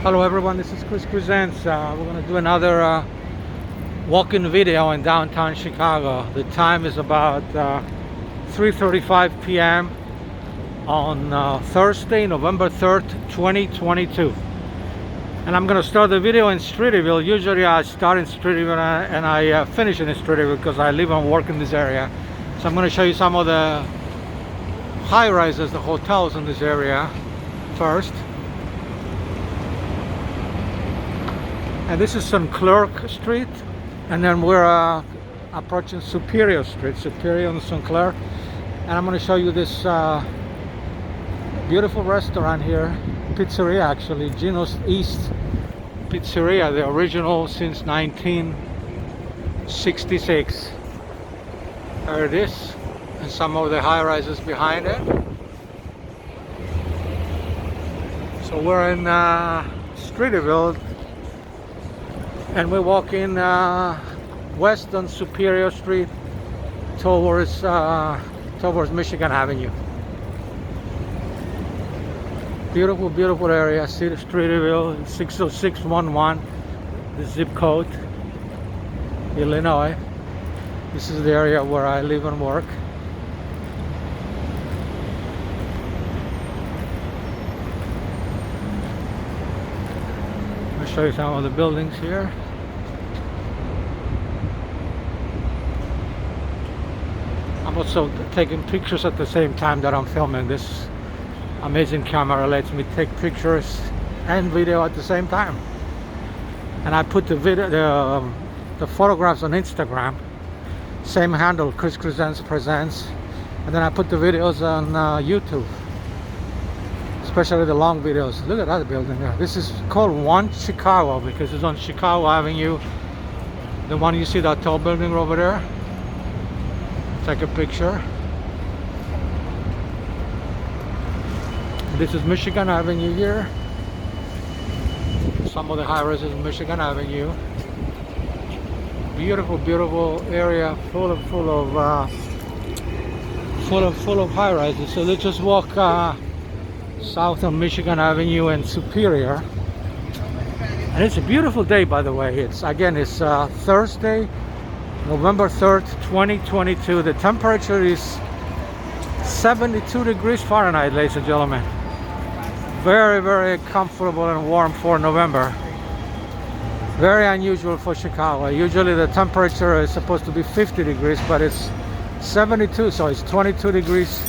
Hello everyone, this is Chris Presents. We're going to do another walk-in video in downtown Chicago. The time is about 3:35 p.m. on Thursday, November 3rd, 2022. And I'm going to start the video in Streeterville. Usually I start in Streeterville and I finish in Streeterville because I live and work in this area. So I'm going to show you some of the high-rises, the hotels in this area first. And this is St. Clair Street, and then we're approaching Superior Street, Superior and St. Clair. And I'm going to show you this beautiful restaurant here, pizzeria actually, Gino's East Pizzeria, the original since 1966. There it is, and some of the high-rises behind it. So we're in Streeterville, and we walk in west on Superior Street towards Michigan Avenue. Beautiful, beautiful area. Streeterville, 60611, the zip code, Illinois. This is the area where I live and work. I'll show you some of the buildings here. I'm also taking pictures at the same time that I'm filming. This amazing camera lets me take pictures and video at the same time. And I put the photographs on Instagram. Same handle, Chris Presents. And then I put the videos on YouTube. Especially the long videos. Look at that building there. This is called One Chicago because it's on Chicago Avenue. The one you see, that tall building over there. Take a picture. This is Michigan Avenue here. Some of the high-rises in Michigan Avenue. Beautiful, beautiful area, full of high-rises. So let's just walk south of Michigan Avenue and Superior. And it's a beautiful day, by the way. It's Thursday, November 3rd, 2022. The temperature is 72 degrees Fahrenheit, ladies and gentlemen. Very, very comfortable and warm for November. Very unusual for Chicago. Usually the temperature is supposed to be 50 degrees, but it's 72, so it's 22 degrees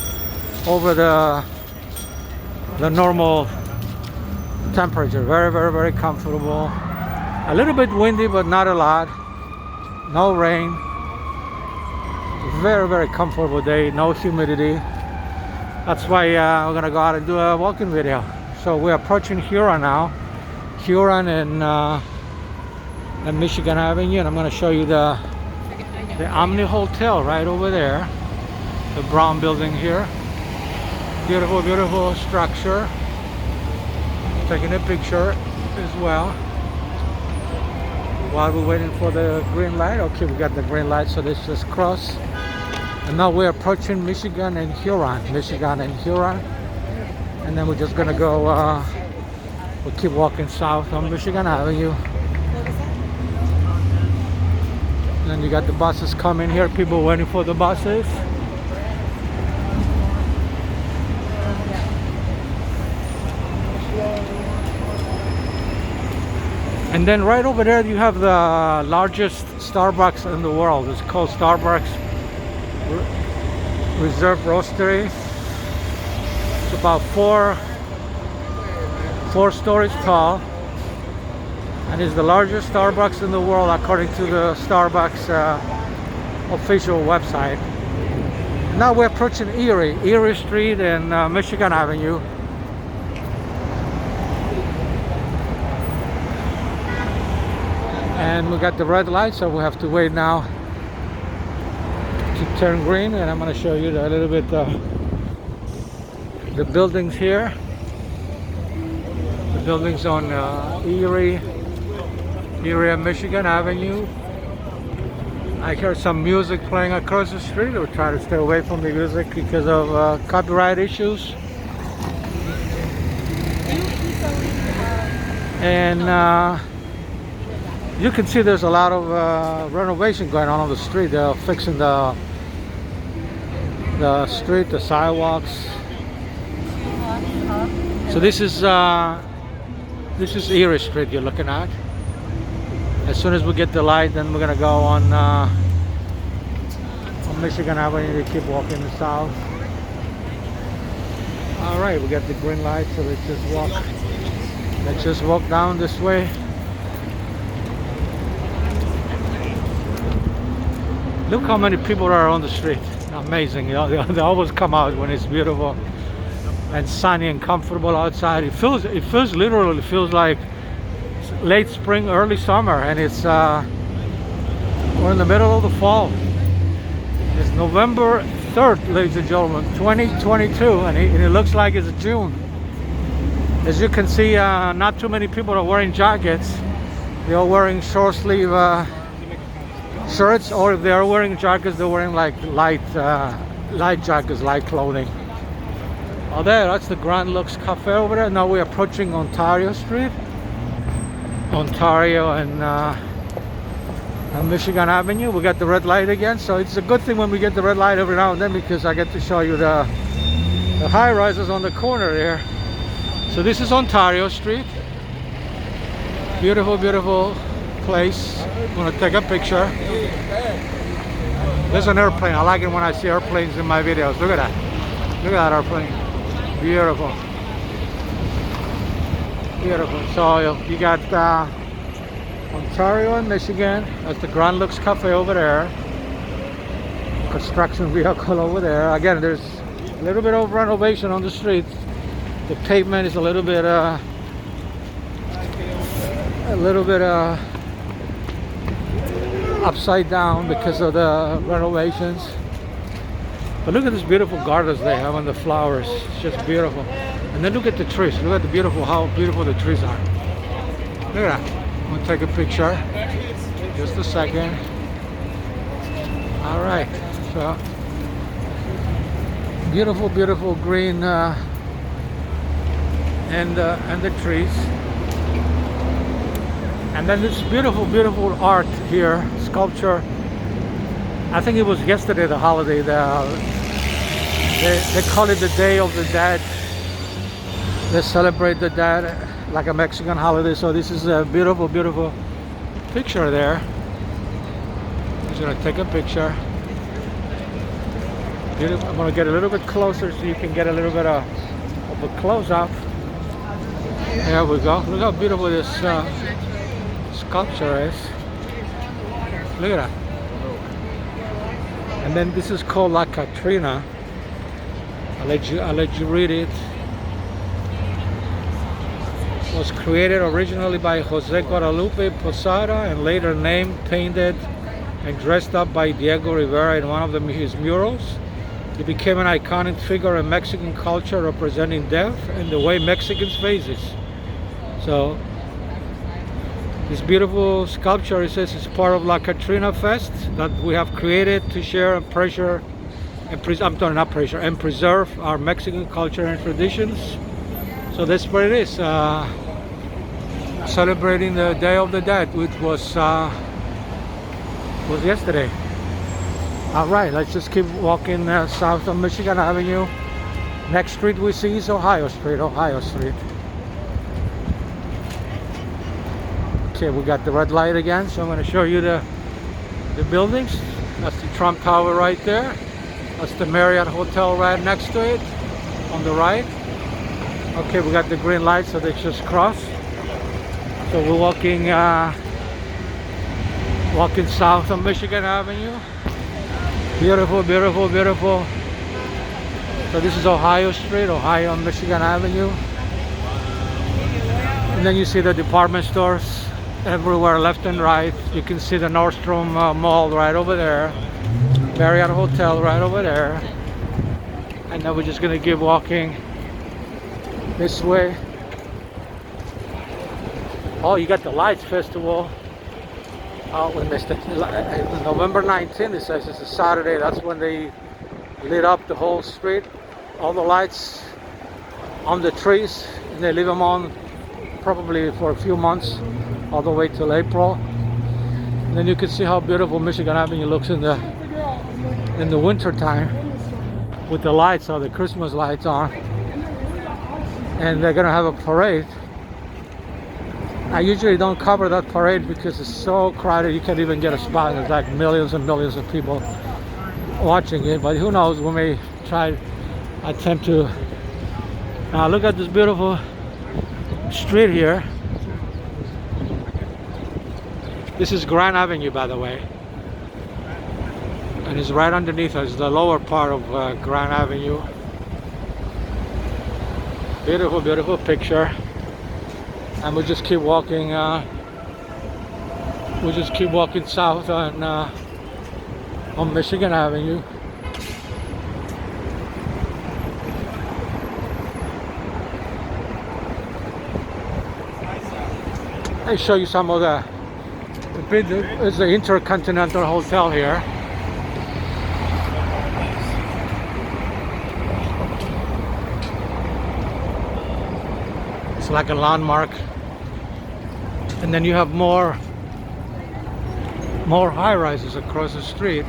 over the normal temperature. Very, very, very comfortable. A little bit windy, but not a lot. No rain. Very, very comfortable day. No humidity. That's why we're gonna go out and do a walking video. So we're approaching Huron now. Huron and Michigan Avenue, and I'm gonna show you the Omni Hotel right over there. The brown building here. Beautiful, beautiful structure. Taking a picture as well. While we're waiting for the green light. Okay, we got the green light, so let's just cross. And now we're approaching Michigan and Huron. And then we're just gonna go, we'll keep walking south on Michigan Avenue. And then you got the buses coming here, people waiting for the buses. And then right over there you have the largest Starbucks in the world. It's called Starbucks Reserve Roastery. It's about four stories tall, and is the largest Starbucks in the world according to the Starbucks official website. Now we're approaching Erie Street and Michigan Avenue. And we got the red light, so we have to wait now to turn green. And I'm going to show you a little bit the buildings here. The buildings on Erie and Michigan Avenue. I hear some music playing across the street. We'll try to stay away from the music because of copyright issues. And you can see there's a lot of renovation going on the street. They're fixing the street, the sidewalks. So this is Erie Street you're looking at. As soon as we get the light, then we're gonna go on Michigan Avenue to keep walking south. All right, we got the green light, so let's just walk down this way. Look how many people are on the street. Amazing. You know, they always come out when it's beautiful and sunny and comfortable outside. It feels literally feels like late spring, early summer, and it's we're in the middle of the fall. It's November 3rd, ladies and gentlemen, 2022, and it looks like it's June. As you can see, not too many people are wearing jackets. They're wearing short sleeve shirts, or if they are wearing jackets, they're wearing like light jackets, light clothing. Oh, that's the Grand Lux Cafe over there. Now we're approaching Ontario Street, Ontario and Michigan Avenue. We got the red light again, so it's a good thing when we get the red light every now and then, because I get to show you the high rises on the corner there. So this is Ontario Street. Beautiful, beautiful place. I'm gonna take a picture. There's an airplane. I like it when I see airplanes in my videos. Look at that. Look at that airplane. Beautiful. Beautiful. So you got Ontario and Michigan. That's the Grand Lux Cafe over there. Construction vehicle over there. Again, there's a little bit of renovation on the streets. The pavement is a little bit upside down because of the renovations. But look at this beautiful gardens they have on the flowers. It's just beautiful. And then look at the trees. Look at how beautiful the trees are. Look at that. I'm gonna take a picture. Just a second. All right. So beautiful, beautiful green and the trees. And then this beautiful, beautiful art here, sculpture. I think it was yesterday, the holiday. They call it the Day of the Dead. They celebrate the dead like a Mexican holiday. So this is a beautiful, beautiful picture there. I'm just gonna take a picture. Beautiful. I'm gonna get a little bit closer so you can get a little bit of a close-up. There we go. Look how beautiful this sculpture is. Look at that. And then this is called La Catrina. I'll let you read it. It was created originally by Jose Guadalupe Posada and later named, painted, and dressed up by Diego Rivera in one of his murals. It became an iconic figure in Mexican culture, representing death and the way Mexicans face it. So this beautiful sculpture, it says, is part of La Catrina Fest that we have created to share and preserve our Mexican culture and traditions. So that's what it is. Celebrating the Day of the Dead, which was yesterday. All right, let's just keep walking south of Michigan Avenue. Next street we see is Ohio Street. Ohio Street. Okay, we got the red light again, so I'm going to show you the buildings. That's the Trump Tower right there. That's the Marriott Hotel right next to it on the right. Okay, we got the green light, so they just crossed. So we're walking south on Michigan Avenue. Beautiful, beautiful, beautiful. So this is Ohio Street, Ohio on Michigan Avenue. And then you see the department stores everywhere, left and right. You can see the Nordstrom Mall right over there, Marriott Hotel right over there. And then we're just gonna keep walking this way. Oh, you got the Lights Festival. Oh, we missed it. November 19th, it says it's a Saturday. That's when they lit up the whole street. All the lights on the trees, and they leave them on probably for a few months, all the way till April. And then you can see how beautiful Michigan Avenue looks in the winter time with the lights, all the Christmas lights on. And they're gonna have a parade. I usually don't cover that parade because it's so crowded you can't even get a spot. There's like millions and millions of people watching it, but who knows, we may attempt to. Now look at this beautiful street here. This is Grand Avenue, by the way, and it's right underneath us, the lower part of Grand Avenue. Beautiful, beautiful picture. And we just keep walking. South on Michigan Avenue. I show you some of it's the Intercontinental Hotel here. It's like a landmark. And then you have more high-rises across the street.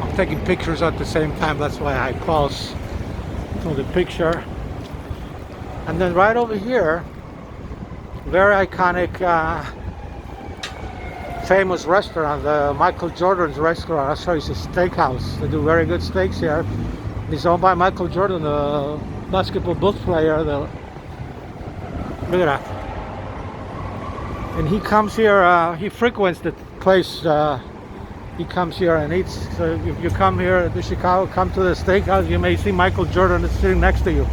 I'm taking pictures at the same time, that's why I pause for the picture. And then right over here, very iconic famous restaurant, the Michael Jordan's restaurant. I'll show you, it's a steakhouse. They do very good steaks here. It's owned by Michael Jordan, the basketball Bulls player. Look at that. And he comes here, he frequents the place. He comes here and eats. So if you come here to Chicago, come to the steakhouse, you may see Michael Jordan sitting next to you,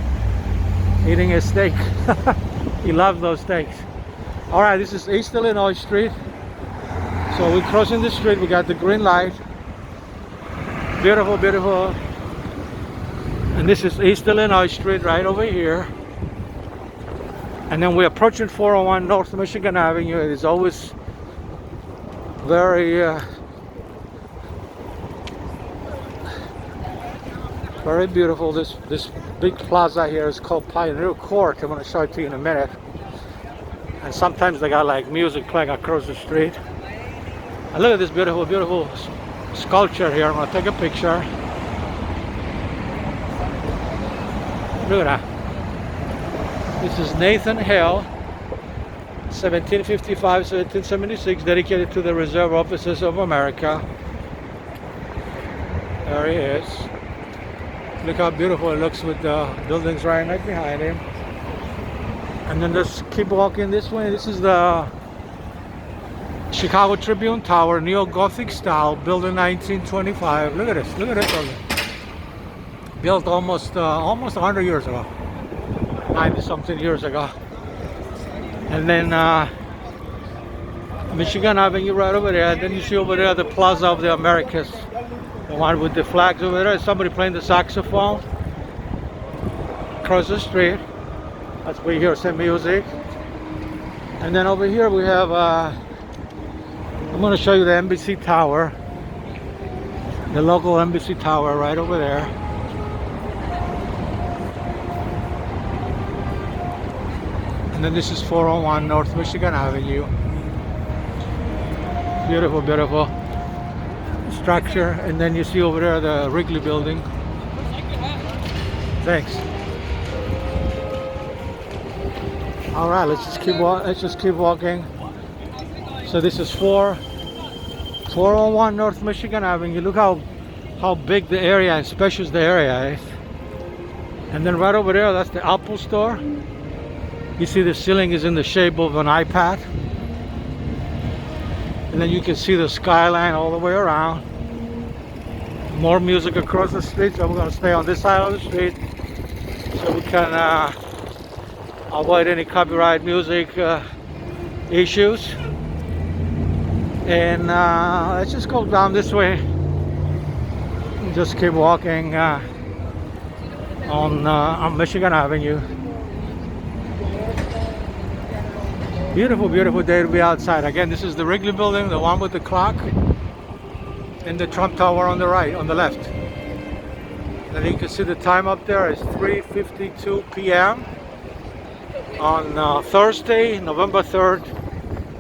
eating a steak. He loves those steaks. All right, this is East Illinois Street. So we're crossing the street. We got the green light. Beautiful, beautiful. And this is East Illinois Street right over here. And then we're approaching 401 North Michigan Avenue. It is always very very beautiful. This big plaza here is called Pioneer Court. I'm going to show it to you in a minute. And sometimes they got like music playing across the street. And look at this beautiful, beautiful sculpture here. I'm going to take a picture. Look at that. This is Nathan Hale, 1755-1776, dedicated to the Reserve Officers of America. There he is. Look how beautiful it looks with the buildings right behind him. And then let's keep walking this way. This is the Chicago Tribune Tower, Neo-Gothic style, built in 1925. Look at this, look at this building. Built almost 100 years ago. 90-something years ago. And then Michigan Avenue right over there. And then you see over there the Plaza of the Americas. The one with the flags over there. Somebody playing the saxophone. Across the street. That's where you hear some music. And then over here we have, I'm going to show you the Embassy Tower. The local Embassy Tower right over there. And then this is 401 North Michigan Avenue. Beautiful, beautiful structure. And then you see over there the Wrigley Building. Thanks. All right, let's just keep walking. So this is 401 North Michigan Avenue. Look how big the area and spacious the area is. And then right over there, that's the Apple Store. You see the ceiling is in the shape of an iPad. And then you can see the skyline all the way around. More music across the street, so we're going to stay on this side of the street so we can avoid any copyright music issues. And let's just go down this way and just keep walking on Michigan Avenue. Beautiful, beautiful day to be outside. Again, this is the Wrigley Building, the one with the clock, and the Trump Tower on the right, on the left. And you can see the time up there is 3:52 p.m. on Thursday, November 3rd,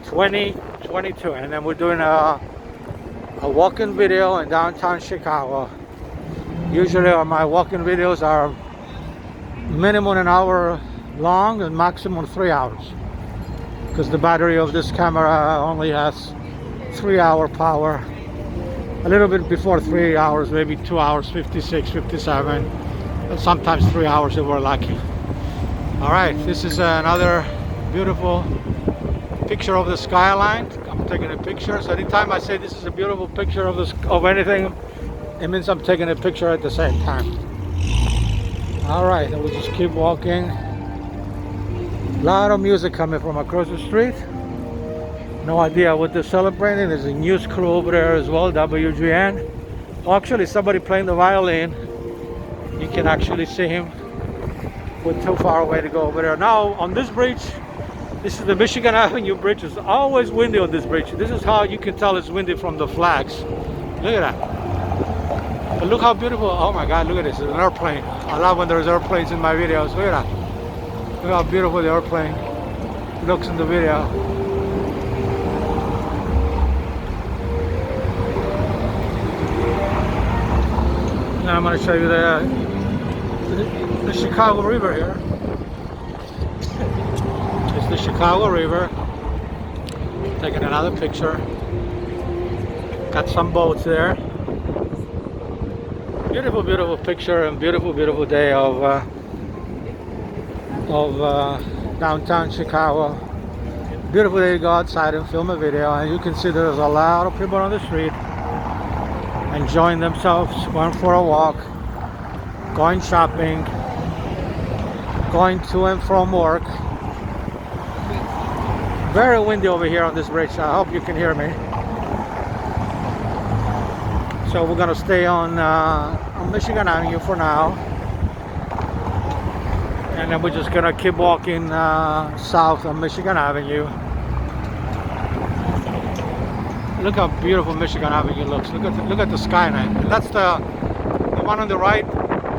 2022. And then we're doing a walk-in video in downtown Chicago. Usually my walk-in videos are minimum an hour long and maximum 3 hours, because the battery of this camera only has 3-hour power. A little bit before 3 hours, maybe 2 hours, 56, 57, and sometimes 3 hours if we're lucky. All right, this is another beautiful picture of the skyline. I'm taking a picture. So anytime I say this is a beautiful picture of anything, it means I'm taking a picture at the same time. All right, and we'll just keep walking. A lot of music coming from across the street. No idea what they're celebrating. There's a news crew over there as well, WGN. Oh, actually, somebody playing the violin. You can actually see him. We're too far away to go over there. Now, on this bridge, this is the Michigan Avenue Bridge. It's always windy on this bridge. This is how you can tell it's windy from the flags. Look at that. But look how beautiful. Oh my God, look at this. It's an airplane. I love when there's airplanes in my videos. Look at that. Look how beautiful the airplane looks in the video. Now I'm going to show you the Chicago River here. It's the Chicago River. Taking another picture. Got some boats there. Beautiful, beautiful picture and beautiful, beautiful day of downtown Chicago. Beautiful day to go outside and film a video, and you can see there's a lot of people on the street enjoying themselves, going for a walk, going shopping, going to and from work. Very windy over here on this bridge. I hope you can hear me. So we're gonna stay on Michigan Avenue for now, and then we're just gonna keep walking south on Michigan Avenue. Look how beautiful Michigan Avenue looks. Look at the skyline. And that's the one on the right.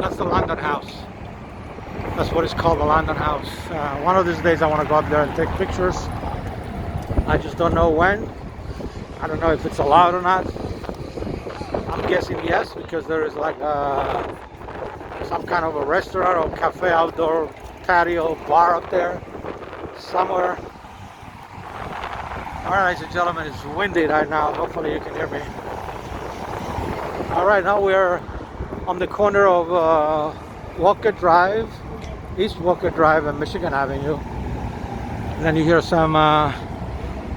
That's the London House. That's what it's called, the London House. One of these days I want to go up there and take pictures. I just don't know when. I don't know if it's allowed or not. I'm guessing yes, because there is like some kind of a restaurant or cafe, outdoor patio, bar up there somewhere. All right, ladies and gentlemen, it's windy right now. Hopefully you can hear me. All right, now we're on the corner of Walker Drive, East Walker Drive and Michigan Avenue. And then you hear some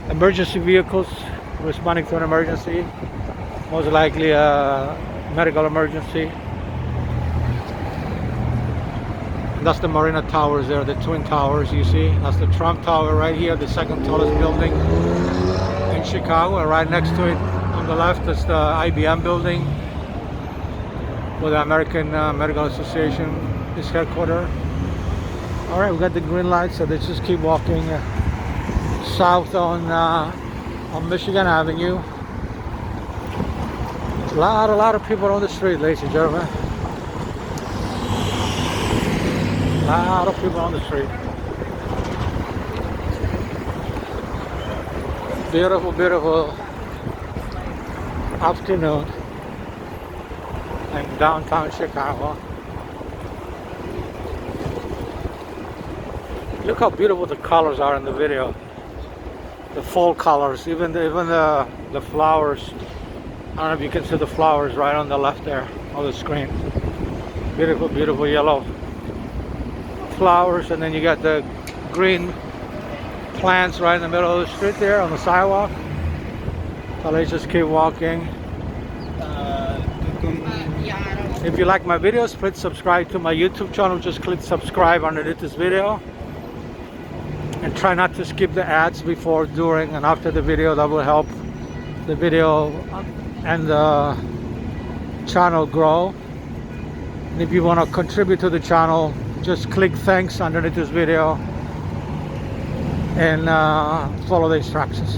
emergency vehicles responding to an emergency, most likely a medical emergency. And that's the Marina Towers there, the Twin Towers you see. That's the Trump Tower right here, the second tallest building in Chicago. And right next to it on the left is the IBM building, where the American Medical Association is headquartered. All right, we got the green light, so let's just keep walking south on Michigan Avenue. A lot of people on the street, ladies and gentlemen. A lot of people on the street. Beautiful, beautiful afternoon in downtown Chicago. Look how beautiful the colors are in the video. The fall colors, even the flowers. I don't know if you can see the flowers right on the left there of the screen. Beautiful, beautiful yellow flowers, and then you got the green plants right in the middle of the street there on the sidewalk. So let's just keep walking. If you like my videos, please subscribe to my YouTube channel. Just click subscribe underneath this video, and try not to skip the ads before, during, and after the video. That will help the video and the channel grow. And if you want to contribute to the channel, just click thanks underneath this video and follow the instructions.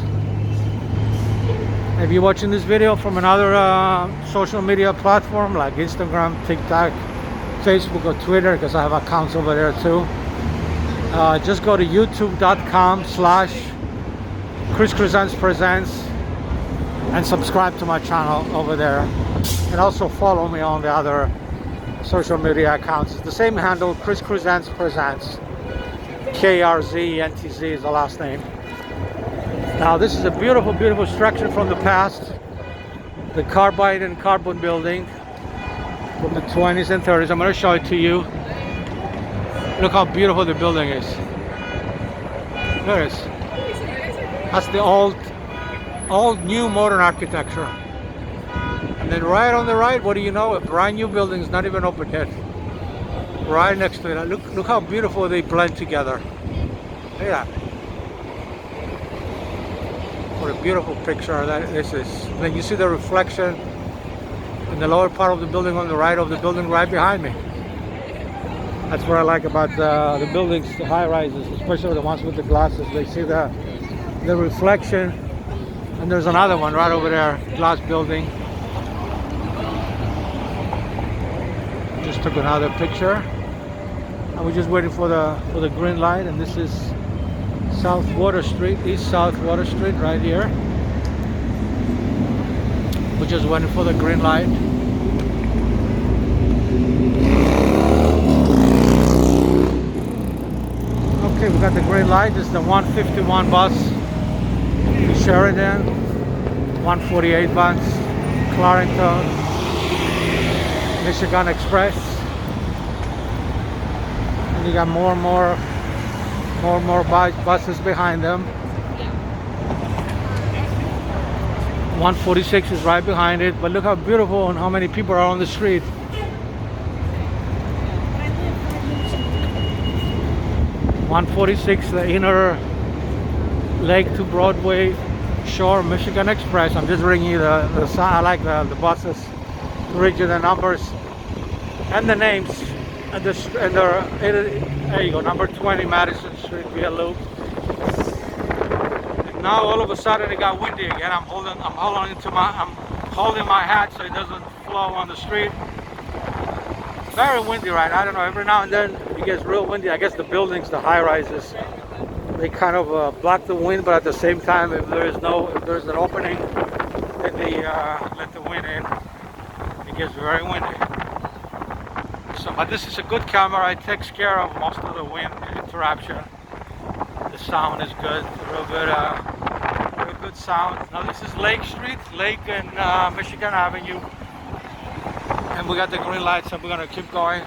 If you're watching this video from another social media platform like Instagram, TikTok, Facebook or Twitter because I have accounts over there too. Just go to youtube.com/Chris Crescents Presents and subscribe to my channel over there. And also follow me on the other social media accounts. It's the same handle, Chris Crescents Presents. KRZNTZ is the last name. Now this is a beautiful, beautiful structure from the past. The carbide and carbon building from the 20s and 30s. I'm going to show it to you. Look how beautiful the building is. Look at this. That's the old new modern architecture. And then right on the right, what do you know? A brand new building is not even open yet. Right next to it. Look how beautiful they blend together. Look at that. What a beautiful picture that this is. Then you see the reflection in the lower part of the building on the right of the building right behind me. That's what I like about the buildings, the high rises, especially the ones with the glasses. They see the reflection. And there's another one right over there, glass building. Just took another picture. I was just waiting for the green light, and this is South Water Street, East South Water Street right here. We're just waiting for the green light. Okay, we got the green light. This is the 151 bus to Sheridan, 148 bus, Clarington, Michigan Express. And you got more and more buses behind them. 146 is right behind it, but look how beautiful and how many people are on the street. (146) the inner Lake to Broadway Shore Michigan Express. I'm just reading you the sign. I like the buses to read you the numbers and the names. And there you go, number 20 Madison Street via Loop. And now all of a sudden it got windy again. I'm holding my hat so it doesn't flow on the street. Very windy, right? I don't know. Every now and then it gets real windy. I guess the buildings, the high rises, they kind of block the wind, but at the same time, if there's an opening, then they let the wind in. It gets very windy. So, but this is a good camera. It takes care of most of the wind interruption. The sound is good, real good sound. Now this is Lake Street, Lake and Michigan Avenue, and we got the green light, so we're gonna keep going.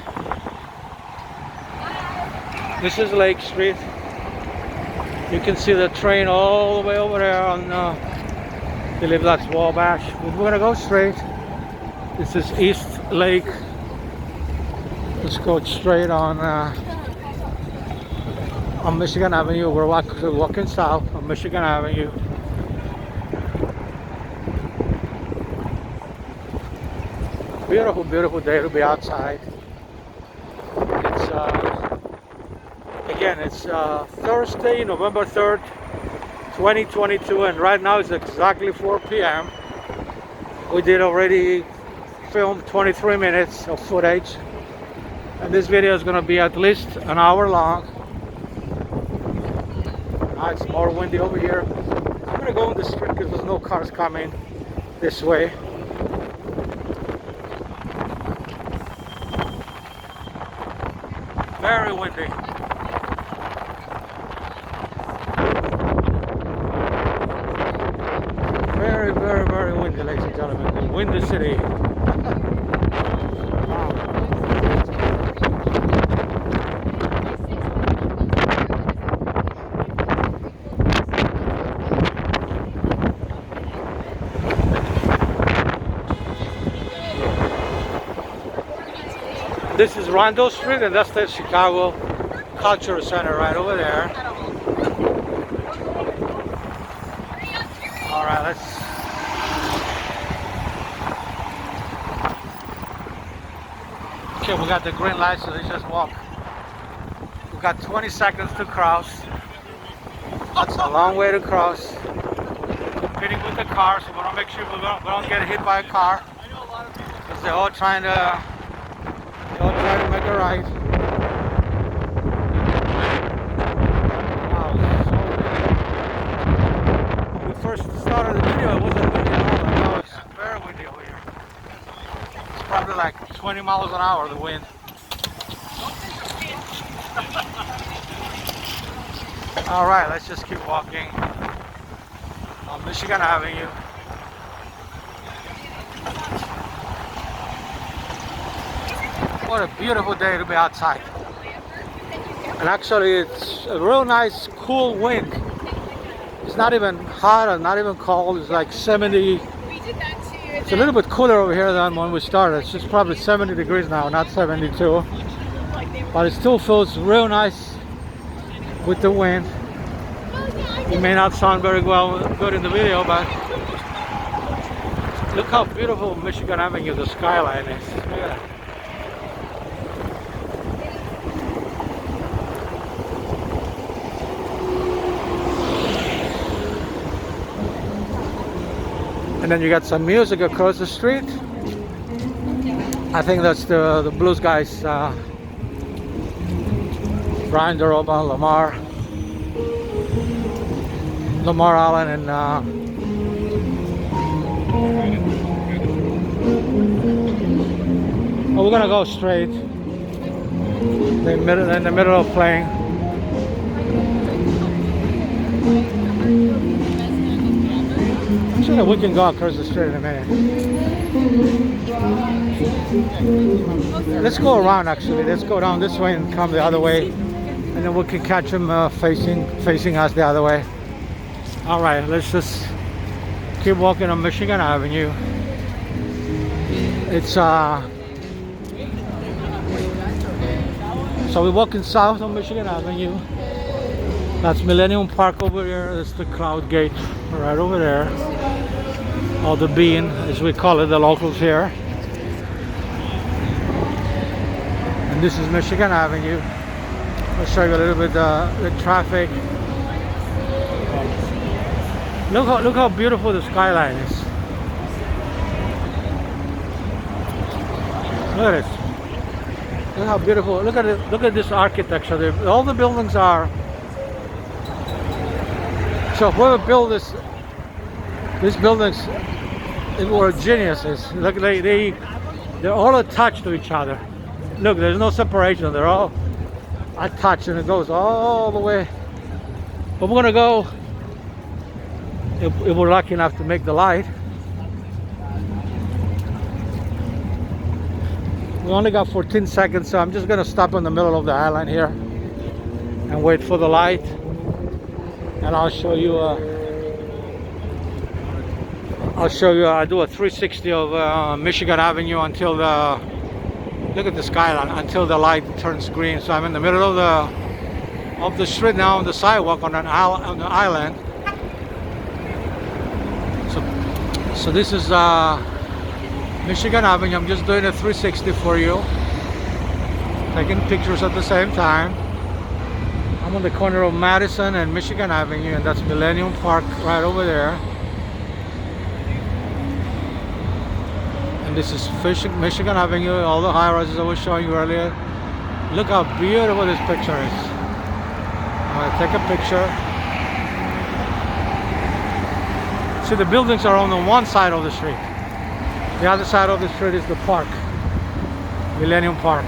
This is Lake Street. You can see the train all the way over there on, I believe that's Wabash. We're gonna go straight. This is East Lake. Let's go straight on Michigan Avenue. We're walking south on Michigan Avenue. Beautiful, beautiful day to be outside. It's again, it's Thursday, November 3rd, 2022, and right now it's exactly 4 p.m. We did already film 23 minutes of footage. And this video is going to be at least an hour long. Now it's more windy over here. I'm going to go on the street because there's no cars coming this way. Very windy. Very, very, very windy, ladies and gentlemen. The windy city. This is Randall Street, and that's the Chicago Cultural Center right over there. All right, let's. Okay, we got the green light, so let's just walk. We got 20 seconds to cross. That's a long way to cross. Competing with the car, so we want to make sure we don't get hit by a car. Because they're all trying to your right. Wow, when we first started the video, it wasn't windy at all, and now it's very windy over here. It's probably like 20 miles an hour, the wind. All right, let's just keep walking on Michigan Avenue. What a beautiful day to be outside. And actually it's a real nice cool wind. It's not even hot or not even cold. It's like 70. It's a little bit cooler over here than when we started. It's just probably 70 degrees now, not 72. But it still feels real nice with the wind. It may not sound very good in the video, but look how beautiful Michigan Avenue, the skyline is. Look at that. And then you got some music across the street. I think that's the blues guys, Brian DeRoba, Lamar Allen, and we're gonna go straight. In the middle of playing. Actually, we can go across the street in a minute. Let's go around. Actually, let's go down this way and come the other way, and then we can catch them facing us the other way. All right, let's just keep walking on Michigan Avenue. It's so we're walking south on Michigan Avenue. That's Millennium Park over there. That's the Cloud Gate right over there, or the Bean, as we call it, the locals here. And this is Michigan Avenue. I'll show you a little bit the traffic. Look how beautiful the skyline is. Look at it. Look how beautiful. Look at it. Look at this architecture. All the buildings are. So whoever built these buildings, they were geniuses. Look, they're all attached to each other. Look, there's no separation. They're all attached, and it goes all the way. But we're gonna go. If we're lucky enough to make the light. We only got 14 seconds, so I'm just gonna stop in the middle of the island here and wait for the light. And I'll show you. I do a 360 of Michigan Avenue until the. Look at the skyline until the light turns green. So I'm in the middle of the street now, on the sidewalk on the island. So this is Michigan Avenue. I'm just doing a 360 for you, taking pictures at the same time. I'm on the corner of Madison and Michigan Avenue, and that's Millennium Park right over there. And this is Michigan Avenue, all the high rises I was showing you earlier. Look how beautiful this picture is. I'm going to take a picture. See, the buildings are on the one side of the street. The other side of the street is the park, Millennium Park.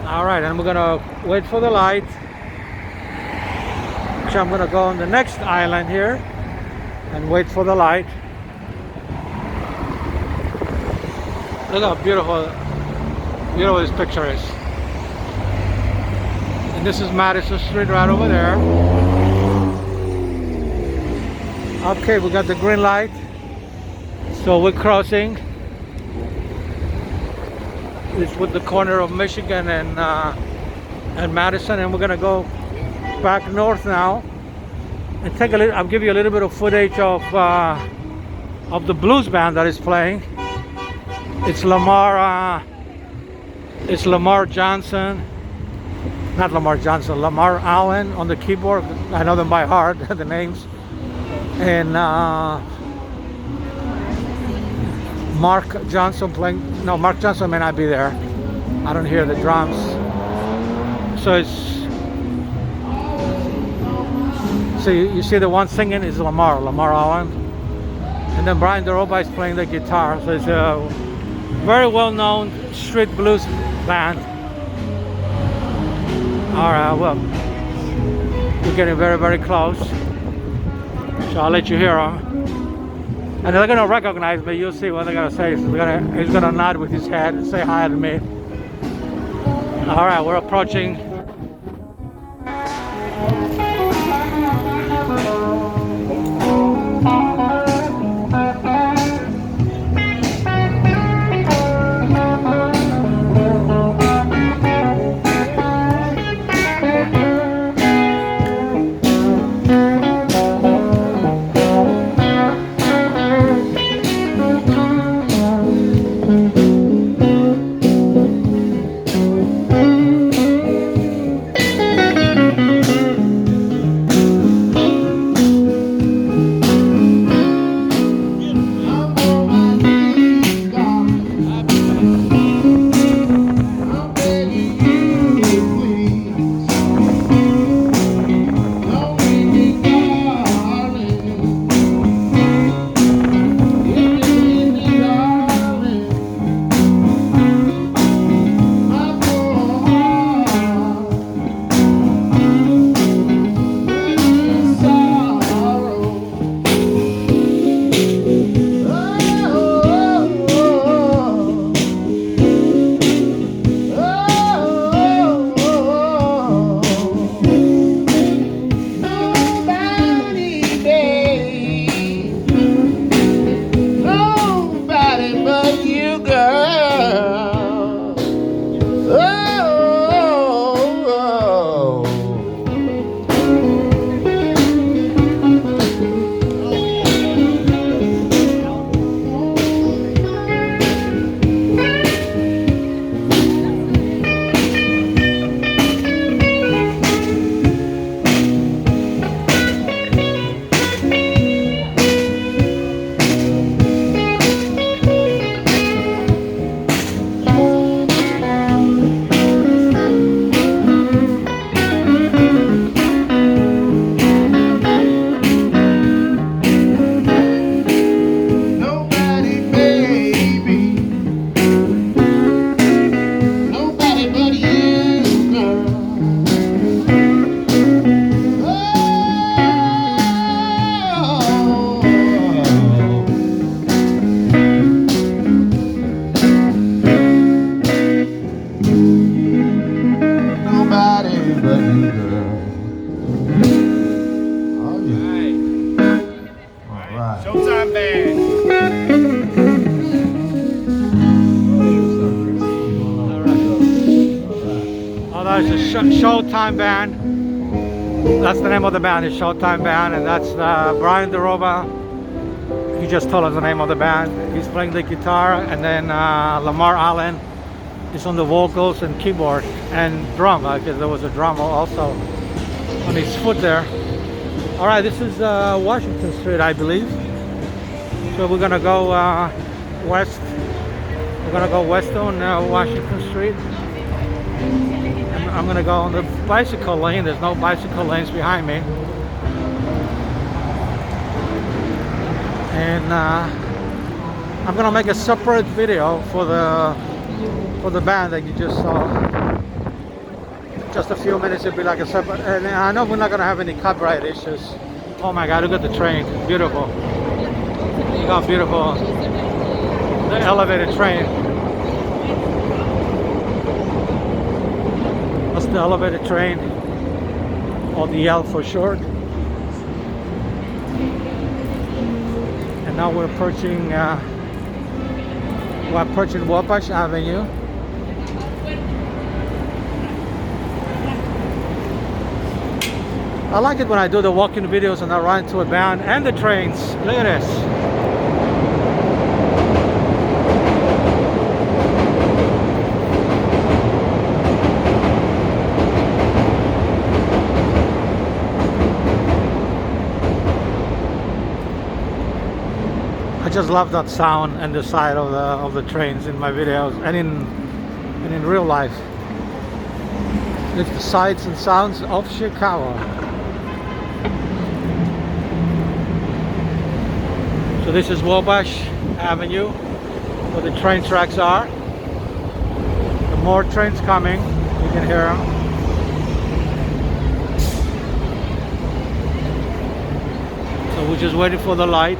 All right, and we're gonna wait for the light. So I'm gonna go on the next island here and wait for the light. Look how beautiful this picture is. And this is Madison Street right over there. Okay, we got the green light, so we're crossing. It's with the corner of Michigan and Madison, and we're gonna go back north now and take a little. I'll give you a little bit of footage of the blues band that is playing. It's Lamar Johnson, not Lamar Johnson, Lamar Allen on the keyboard. I know them by heart, the names. And Mark Johnson playing. No, Mark Johnson may not be there. I don't hear the drums. So it's, so you see the one singing is Lamar Allen, and then Brian DeRoba is playing the guitar. So it's a very well-known street blues band. All right, well, we're getting very, very close. So I'll let you hear them. And they're gonna recognize me. You'll see what they're gonna say. So he's gonna nod with his head and say hi to me. All right, we're approaching. Showtime Band. That's the name of the band, is Showtime Band, and that's Brian DeRoba. He just told us the name of the band. He's playing the guitar, and then Lamar Allen is on the vocals and keyboard and drum, because there was a drummer also on his foot there. All right, this is Washington Street, I believe. So we're gonna go west. We're gonna go west on Washington Street. I'm gonna go on the bicycle lane. There's no bicycle lanes behind me, and I'm gonna make a separate video for the band that you just saw. Just a few minutes, it'll be like a separate. And I know we're not gonna have any copyright issues. Oh my God! Look at the train. Beautiful. Look how beautiful the elevated train. That's the elevated train, or the L for short. And now we're approaching Wabash Avenue. I like it when I do the walking videos and I run into a band and the trains. Look at this. I just love that sound and the side of the trains in my videos and and in real life. It's the sights and sounds of Chicago. So this is Wabash Avenue, where the train tracks are. The more trains coming, you can hear them. So we're just waiting for the light.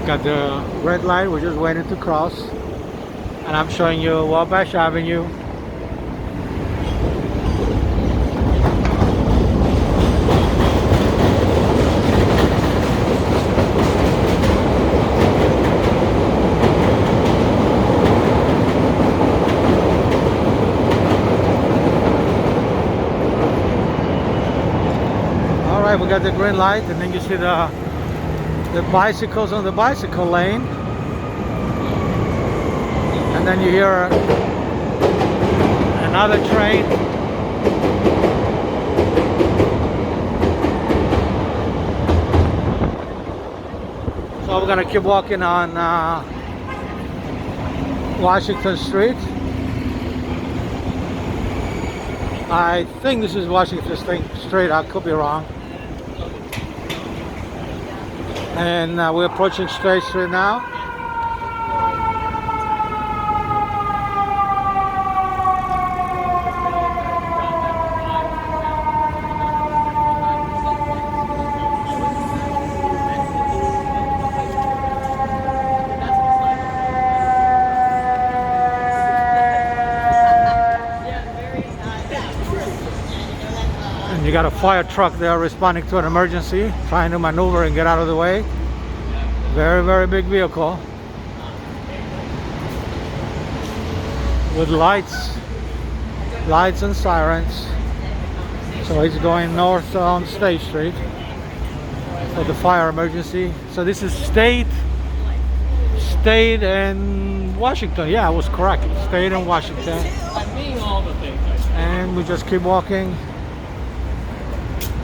Got the red light, we're just waiting to cross. And I'm showing you Wabash Avenue. Alright, we got the green light, and then you see the bicycles on the bicycle lane, and then you hear another train. So we're gonna keep walking on Washington Street. I think this is Washington Street, I could be wrong. And we're approaching State Street now. And you got a fire truck there responding to an emergency, trying to maneuver and get out of the way. Very, very big vehicle with lights and sirens. So he's going north on State Street for the fire emergency. So this is State and Washington. Yeah, I was correct. State and Washington. And we just keep walking.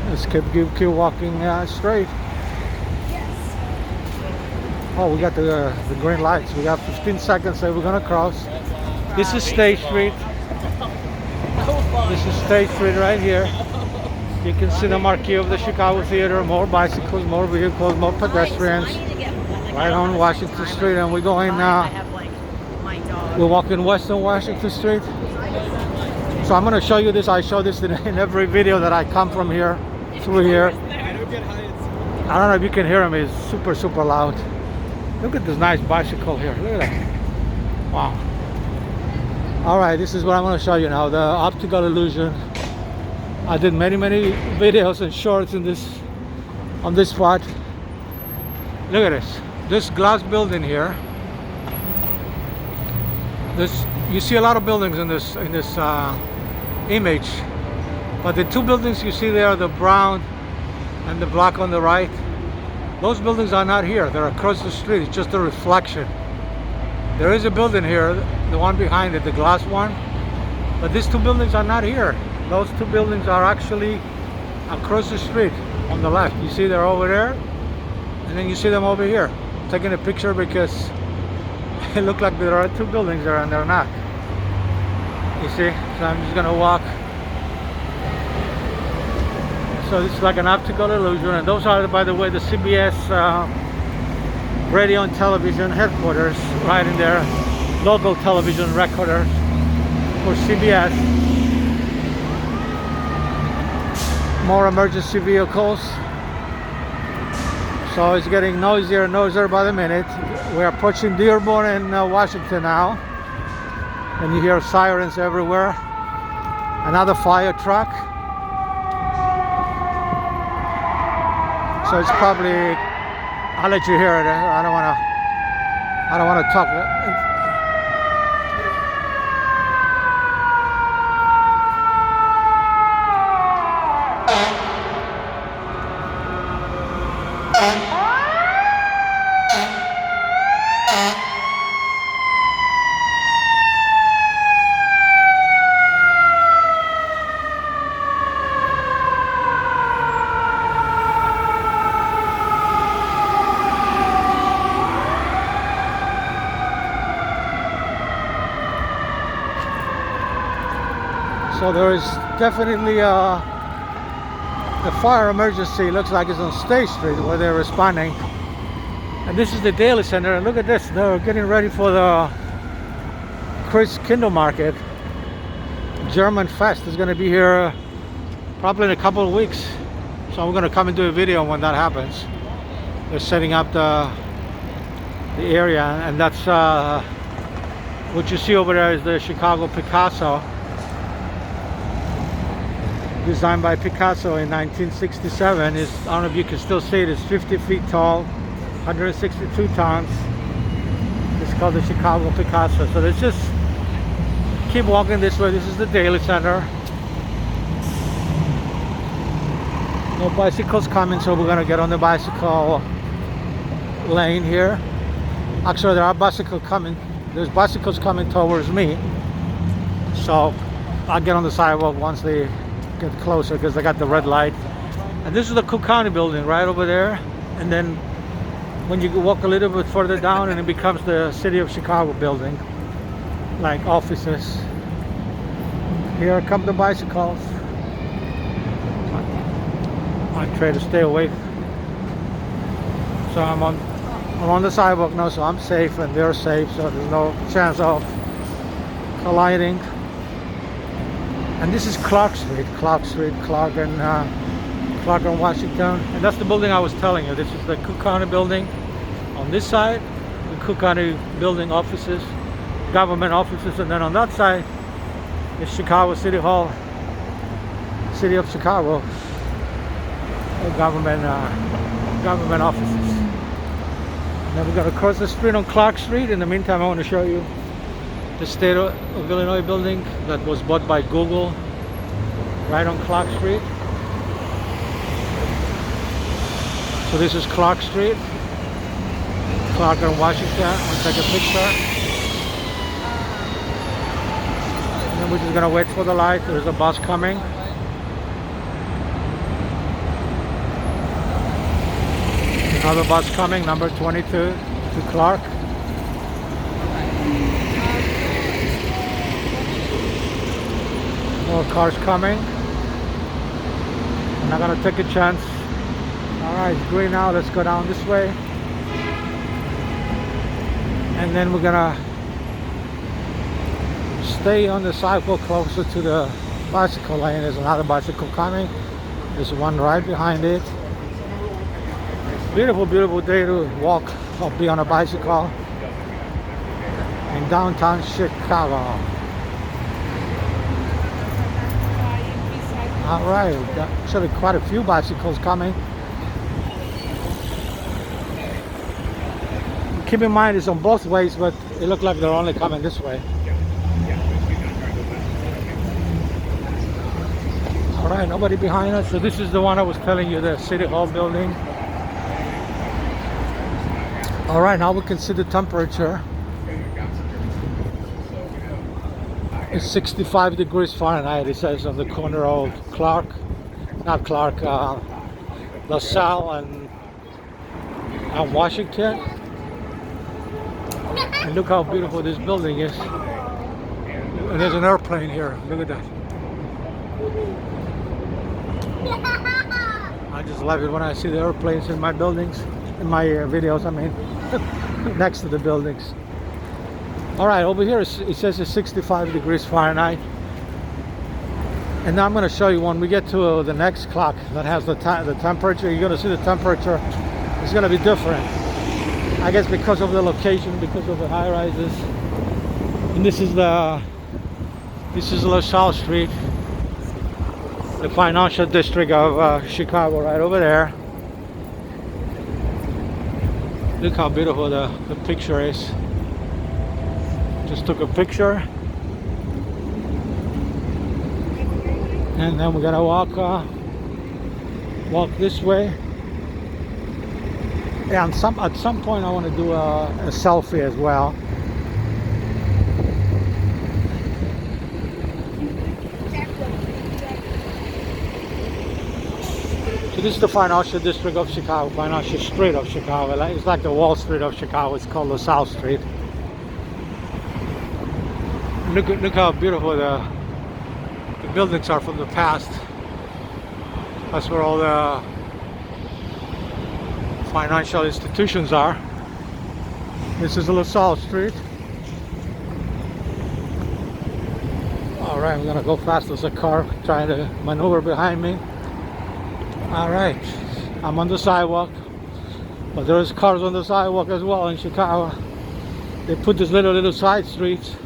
Let's keep walking straight. Oh, we got the green lights. We got 15 seconds that we're gonna cross. This is State Street. This is State Street right here. You can see the marquee of the Chicago Theater. More bicycles, more vehicles, more pedestrians. Right on Washington Street, and we're going we're walking west on Washington Street. So I'm gonna show you this. I show this in every video that I come from here, through here. I don't know if you can hear him. It's super, super loud. Look at this nice bicycle here. Look at that. Wow. Alright, this is what I'm going to show you now. The optical illusion. I did many videos and shorts on this spot. Look at this. This glass building here. You see a lot of buildings in this image. But the two buildings you see there, the brown and the black on the right, those buildings are not here. They're across the street. It's just a reflection. There is a building here, the one behind it, the glass one, but these two buildings are not here. Those two buildings are actually across the street on the left. You see they're over there, and then you see them over here. I'm taking a picture because it looked like there are two buildings there and they're not. You see? So I'm just gonna walk. So this is like an optical illusion, and those are, by the way, the CBS radio and television headquarters right in there. Local television recorders for CBS. More emergency vehicles. So it's getting noisier and noisier by the minute. We're approaching Dearborn and Washington now. And you hear sirens everywhere. Another fire truck. So it's probably, I'll let you hear it. I don't want to talk. So there is definitely a fire emergency. Looks like it's on State Street where they're responding. And this is the Daily Center. And look at this. They're getting ready for the Chris Kindle Market. German Fest is going to be here probably in a couple of weeks. So we're going to come and do a video when that happens. They're setting up the area. And that's what you see over there is the Chicago Picasso. Designed by Picasso in 1967. I don't know if you can still see it. It's 50 feet tall, 162 tons. It's called the Chicago Picasso. So let's just keep walking this way. This is the Daily Center. No bicycles coming, so we're gonna get on the bicycle lane here. Actually, there are bicycles coming. There's bicycles coming towards me. So I'll get on the sidewalk once they get closer because they got the red light. And this is the Cook County building right over there. And then when you walk a little bit further down and it becomes the City of Chicago building, like offices. Here come the bicycles. I try to stay away. So I'm on the sidewalk now, so I'm safe and they're safe, so there's no chance of colliding. And this is Clark Street, Clark and Washington. And that's the building I was telling you. This is the Cook County building. On this side, the Cook County building offices, government offices, and then on that side is Chicago City Hall, City of Chicago, government offices. And then we're going to cross the street on Clark Street. In the meantime, I want to show you the State of Illinois building that was bought by Google right on Clark Street. So this is Clark Street, Clark and Washington. I'll take a picture. And then we're just gonna wait for the light. There's a bus coming. Another bus coming, number 22 to Clark. More cars coming. I'm not gonna take a chance. Alright, it's green now. Let's go down this way. And then we're gonna stay on the sidewalk closer to the bicycle lane. There's another bicycle coming. There's one right behind it. Beautiful, beautiful day to walk or be on a bicycle in downtown Chicago. All right, actually quite a few bicycles coming. Keep in mind it's on both ways, but it looks like they're only coming this way. All right, nobody behind us. So this is the one I was telling you, the City Hall building. All right, now we can see the temperature. It's 65 degrees Fahrenheit, it says on the corner of LaSalle and Washington. And look how beautiful this building is. And there's an airplane here, look at that. I just love it when I see the airplanes in my buildings, in my videos, I mean, next to the buildings. All right, over here it says it's 65 degrees Fahrenheit. And now I'm going to show you when we get to the next clock that has the temperature. You're going to see the temperature is going to be different. I guess because of the location, because of the high rises. And this is LaSalle Street, the financial district of Chicago, right over there. Look how beautiful the picture is. Just took a picture. And then we're gonna walk this way. Yeah, and at some point I want to do a selfie as well. So this is the financial district of Chicago, financial street of Chicago. It's like the Wall Street of Chicago. It's called LaSalle Street. Look how beautiful the The buildings are from the past. That's where all the financial institutions are. This is LaSalle Street. Alright, I'm gonna go fast. There's a car trying to maneuver behind me. Alright, I'm on the sidewalk, but there's cars on the sidewalk as well in Chicago. They put these little side streets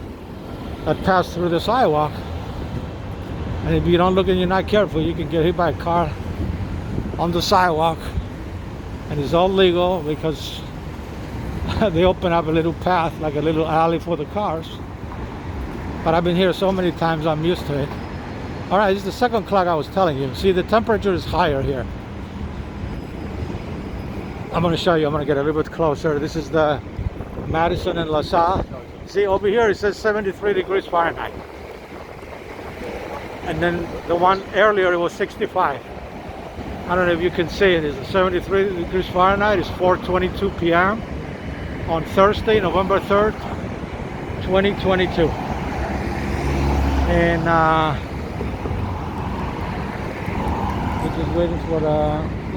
that pass through the sidewalk, and if you don't look and you're not careful, you can get hit by a car on the sidewalk. And it's all legal because they open up a little path, like a little alley for the cars. But I've been here so many times, I'm used to it. Alright, this is the second clock I was telling you. See, the temperature is higher here. I'm going to show you. I'm going to get a little bit closer. This is the Madison and LaSalle. See, over here it says 73 degrees Fahrenheit. And then the one earlier, it was 65. I don't know if you can see it. It's 73 degrees Fahrenheit. It's 4:22 p.m. on Thursday, November 3rd, 2022. And we're just waiting for the,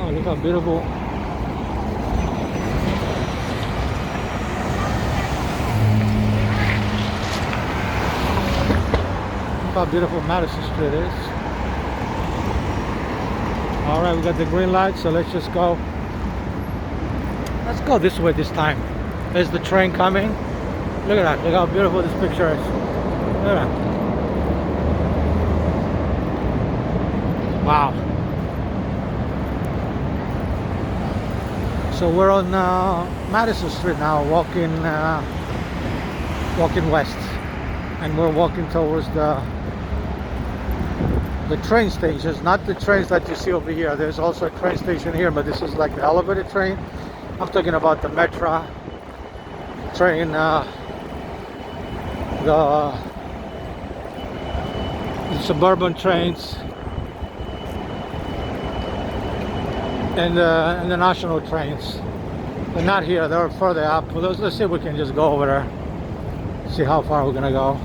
oh, look how beautiful. Look how beautiful Madison Street is. All right, we got the green light, so let's just go. Let's go this way this time. There's the train coming. Look at that. Look how beautiful this picture is. Look at that. Wow. So we're on Madison Street now, walking west, and we're walking towards the train stations, not the trains that you see over here. There's also a train station here, but this is like the elevated train. I'm talking about the Metra train, the suburban trains, and the national trains. They're not here, they're further up. Well, let's see if we can just go over there, see how far we're gonna go.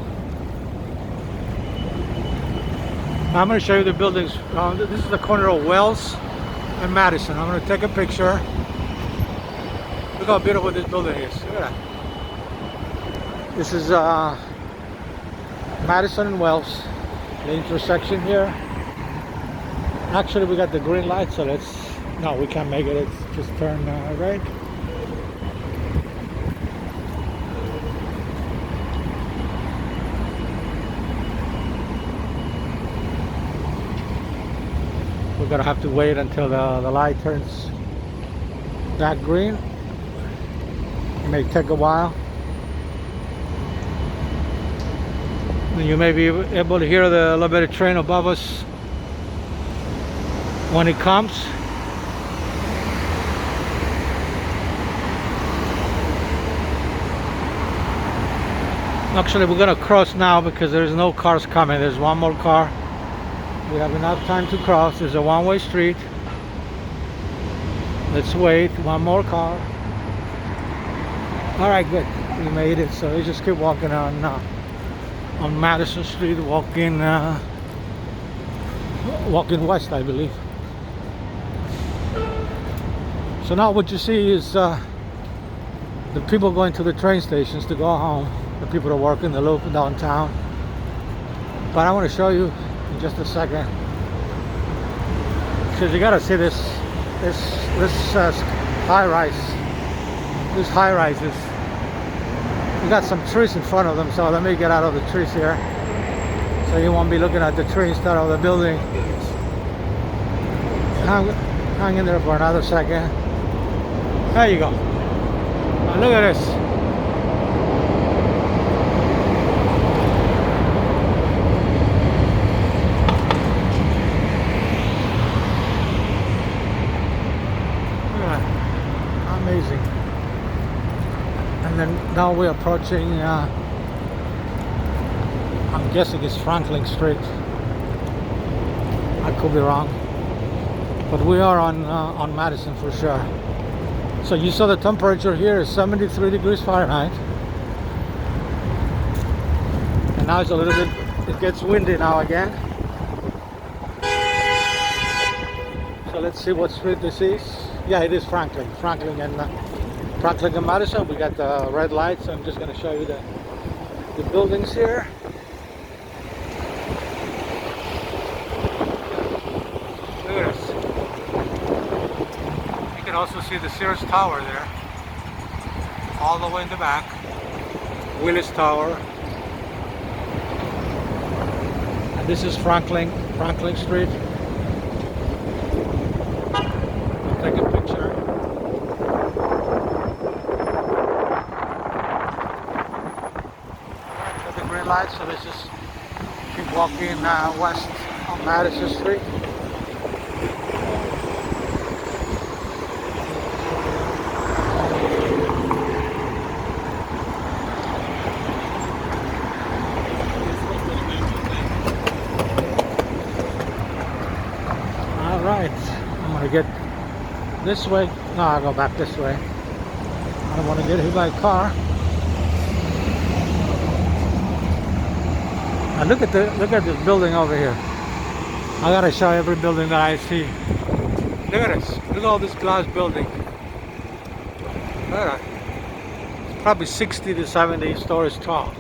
I'm going to show you the buildings. This is the corner of Wells and Madison. I'm going to take a picture. Look how beautiful this building is. Look at that. This is Madison and Wells, the intersection here. Actually, we got the green light, so no, we can't make it. Let's just turn right. We're gonna have to wait until the light turns that green. It may take a while. And you may be able to hear the elevated train above us when it comes. Actually, we're gonna cross now because there's no cars coming. There's one more car. We have enough time to cross. There's a one-way street. Let's wait. One more car. All right, good. We made it. So we just keep walking on Madison Street, walking west, I believe. So now what you see is the people going to the train stations to go home. The people that work in the loop downtown. But I want to show you in just a second, because you gotta see this high rise. These high rises. We got some trees in front of them, so let me get out of the trees here, so you won't be looking at the tree instead of the building. Hang in there for another second. There you go. Now look at this. Amazing. And then now we're approaching, I'm guessing it's Franklin Street. I could be wrong, but we are on Madison for sure. So you saw the temperature here is 73 degrees Fahrenheit, and now it's a little bit, it gets windy now again. let's see what street this is. Yeah, it is Franklin. Franklin and Madison. We got the red lights. I'm just going to show you the buildings here. Look at this. You can also see the Sears Tower there, all the way in the back. Willis Tower. And this is Franklin Street. I'll take a picture. Got the green light, so let's just keep walking west on Madison Street. Alright, I'm gonna get this way. No, I'll go back this way. I don't want to get hit by a car. Now look at this building over here. I gotta show every building that I see. Look at this. Look at all this glass building. Look at that. It's probably 60 to 70 stories tall.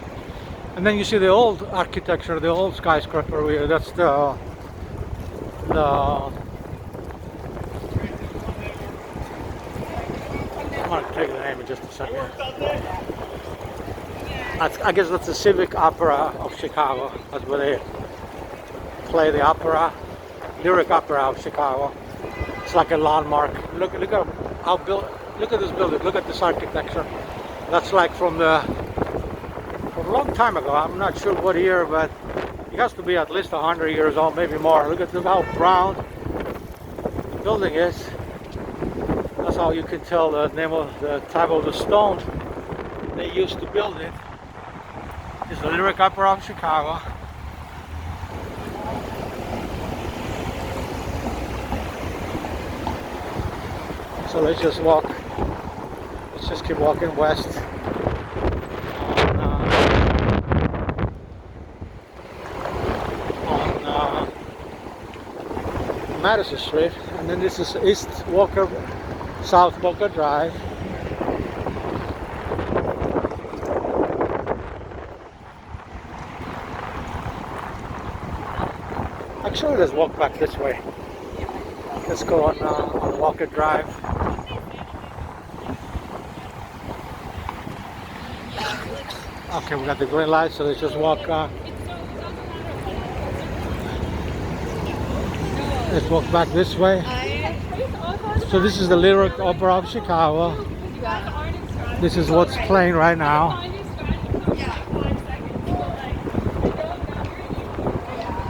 And then you see the old architecture, the old skyscraper. That's the I'm gonna take the name in just a second. I guess that's the Civic Opera of Chicago. That's where they play the opera, lyric opera of Chicago. It's like a landmark. Look at how built. Look at this building. Look at this architecture. That's like from a long time ago. I'm not sure what year, but it has to be at least 100 years old, maybe more. Look how brown the building is. That's how you can tell the name of the type of the stone they used to build it. It's the Lyric Opera of Chicago. So let's just keep walking west on Madison Street, and then this is East Walker, South Walker Drive. Actually, let's walk back this way. Let's go on Walker Drive. Okay, we got the green light, so let's just walk. Let's walk back this way. So this is the Lyric Opera of Chicago. This is what's playing right now.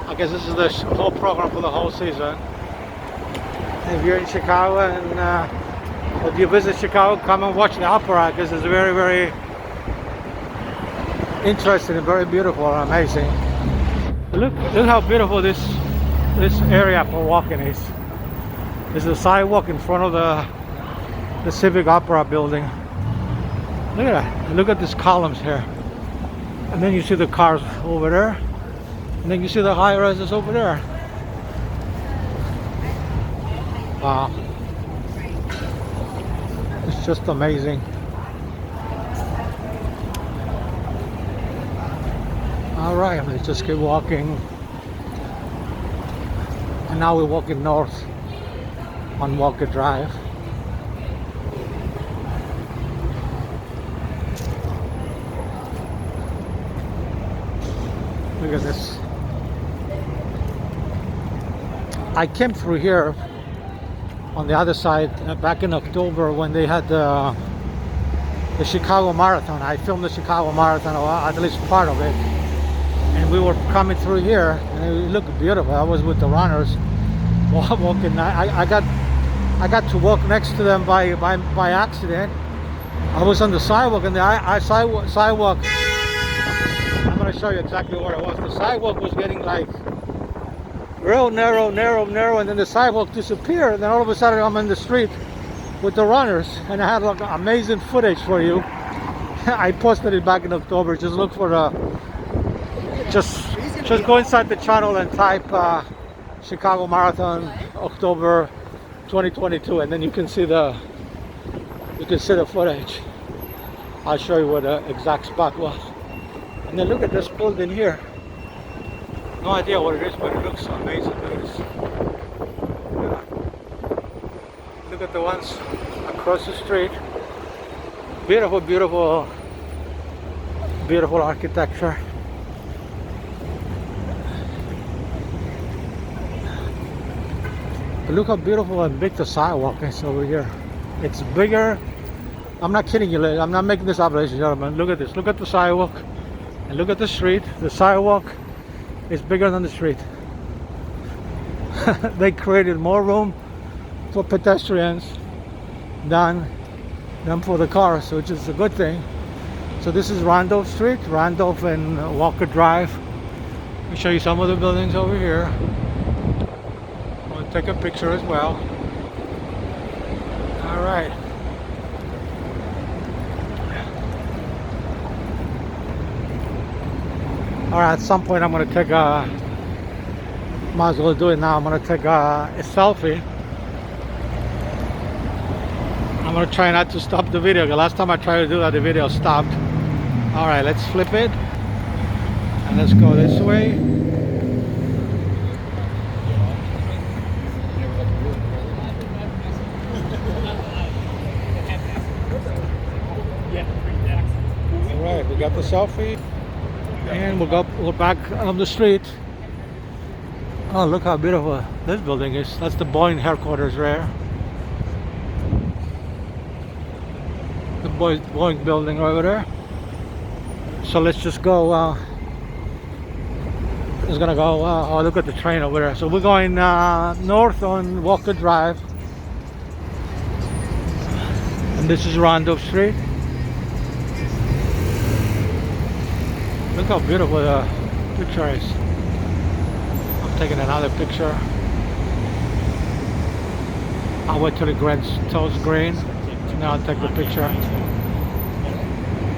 I guess this is the whole program for the whole season. If you're in Chicago and if you visit Chicago, come and watch the opera because it's very, very interesting and very beautiful and amazing. Look how beautiful this area for walking is. There's a sidewalk in front of the Civic Opera building. Look at that. Look at these columns here. And then you see the cars over there. And then you see the high rises over there. Wow. It's just amazing. Alright, let's just keep walking. And now we're walking north on Walker Drive. Look at this. I came through here on the other side back in October when they had the Chicago Marathon. I filmed the Chicago Marathon, or at least part of it. And we were coming through here, and it looked beautiful. I was with the runners walking. I got to walk next to them by accident. I was on the sidewalk, and the sidewalk. I'm going to show you exactly where it was. The sidewalk was getting like real narrow, and then the sidewalk disappeared. And then all of a sudden, I'm in the street with the runners, and I had like amazing footage for you. I posted it back in October. Just look for the. Just go inside the channel and type Chicago Marathon October 2022, and then you can see the footage. I'll show you where the exact spot was. And then look at this building here. No idea what it is, but it looks amazing. Look at the ones across the street. Beautiful, beautiful, beautiful architecture. Look how beautiful and big the sidewalk is over here. It's bigger. I'm not kidding you. I'm not making this up, ladies and gentlemen. Look at this. Look at the sidewalk. And look at the street. The sidewalk is bigger than the street. They created more room for pedestrians than for the cars, which is a good thing. So this is Randolph Street, Randolph and Walker Drive. Let me show you some of the buildings over here. I'm going to take a picture as well. All right. All right, at some point I'm going to take a, might as well do it now, I'm going to take a selfie. I'm going to try not to stop the video. The last time I tried to do that, the video stopped. All right, let's flip it. And let's go this way. All right, we got the selfie. And we'll back on the street. Oh, look how beautiful this building is. That's the Boeing headquarters there. The Boeing building over there. So let's just go. It's gonna go. Oh, look at the train over there. So we're going north on Walker Drive, and this is Randolph Street. Look how beautiful the picture is. I'm taking another picture. I'll wait till it turns green. Now I'll take the picture.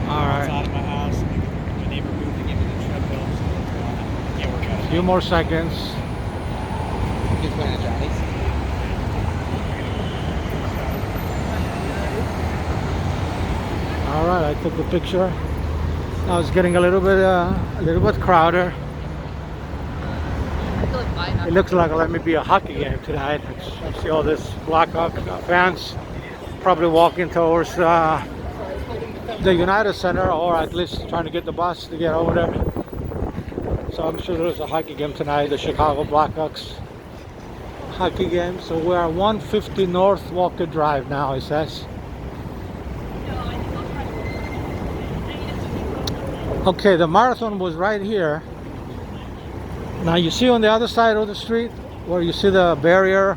Alright. A few more seconds. Alright, I took the picture. Now it's getting a little bit crowded. It looks like let me be a hockey game tonight. I see all this Blackhawk fans probably walking towards the United Center, or at least trying to get the bus to get over there. So I'm sure there's a hockey game tonight, the Chicago Blackhawks hockey game. So we're at 150 North Walker Drive now, it says. Okay, the marathon was right here. Now you see on the other side of the street where you see the barrier,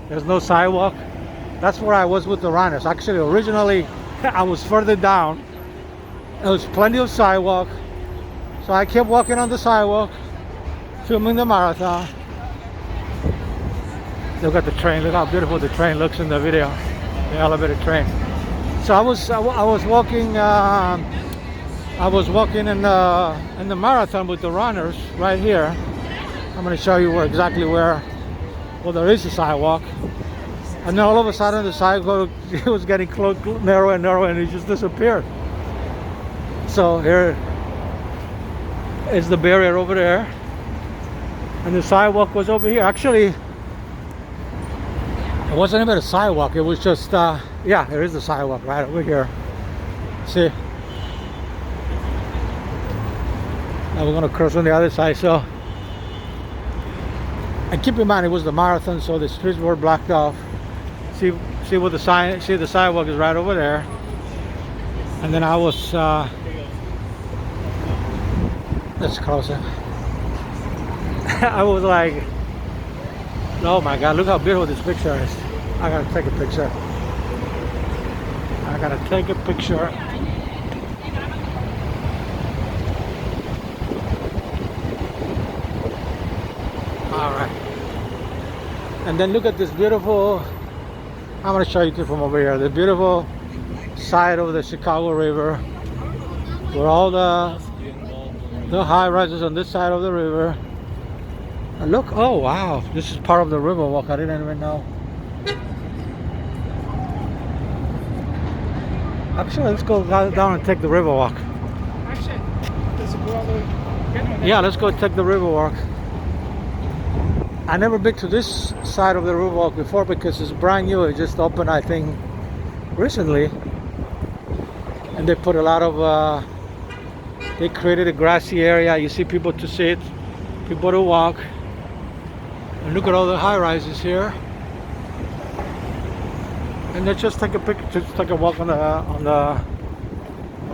there's no sidewalk. That's where I was with the runners. Actually, originally I was further down. There was plenty of sidewalk. So I kept walking on the sidewalk, filming the marathon. Look at the train. Look how beautiful the train looks in the video. The elevated train. So I was walking. I was walking in the marathon with the runners right here. I'm going to show you exactly where there is a sidewalk. And then all of a sudden the sidewalk it was getting close, narrower and narrower, and it just disappeared. So here is the barrier over there, and the sidewalk was over here. Actually, it wasn't even a sidewalk. It was just yeah, there is a sidewalk right over here. See? Now we're gonna cross on the other side. So, and keep in mind it was the marathon, so the streets were blocked off. See what the sign? See the sidewalk is right over there. And then I was. Let's cross it. I was like, oh my God! Look how beautiful this picture is. I gotta take a picture. I gotta take a picture. Alright. And then look at this beautiful, I'm going to show you from over here, the beautiful side of the Chicago River, where all the high rises on this side of the river. And look, oh wow, this is part of the river walk. I didn't even know. Actually, let's go down and take the river walk. Actually, does it go all the way? Yeah, let's go take the river walk. I never been to this side of the river walk before because it's brand new. It just opened, I think, recently. And they put a lot of, they created a grassy area. You see people to sit, people to walk. And look at all the high rises here. And let's just take a picture, just take a walk on the, I'll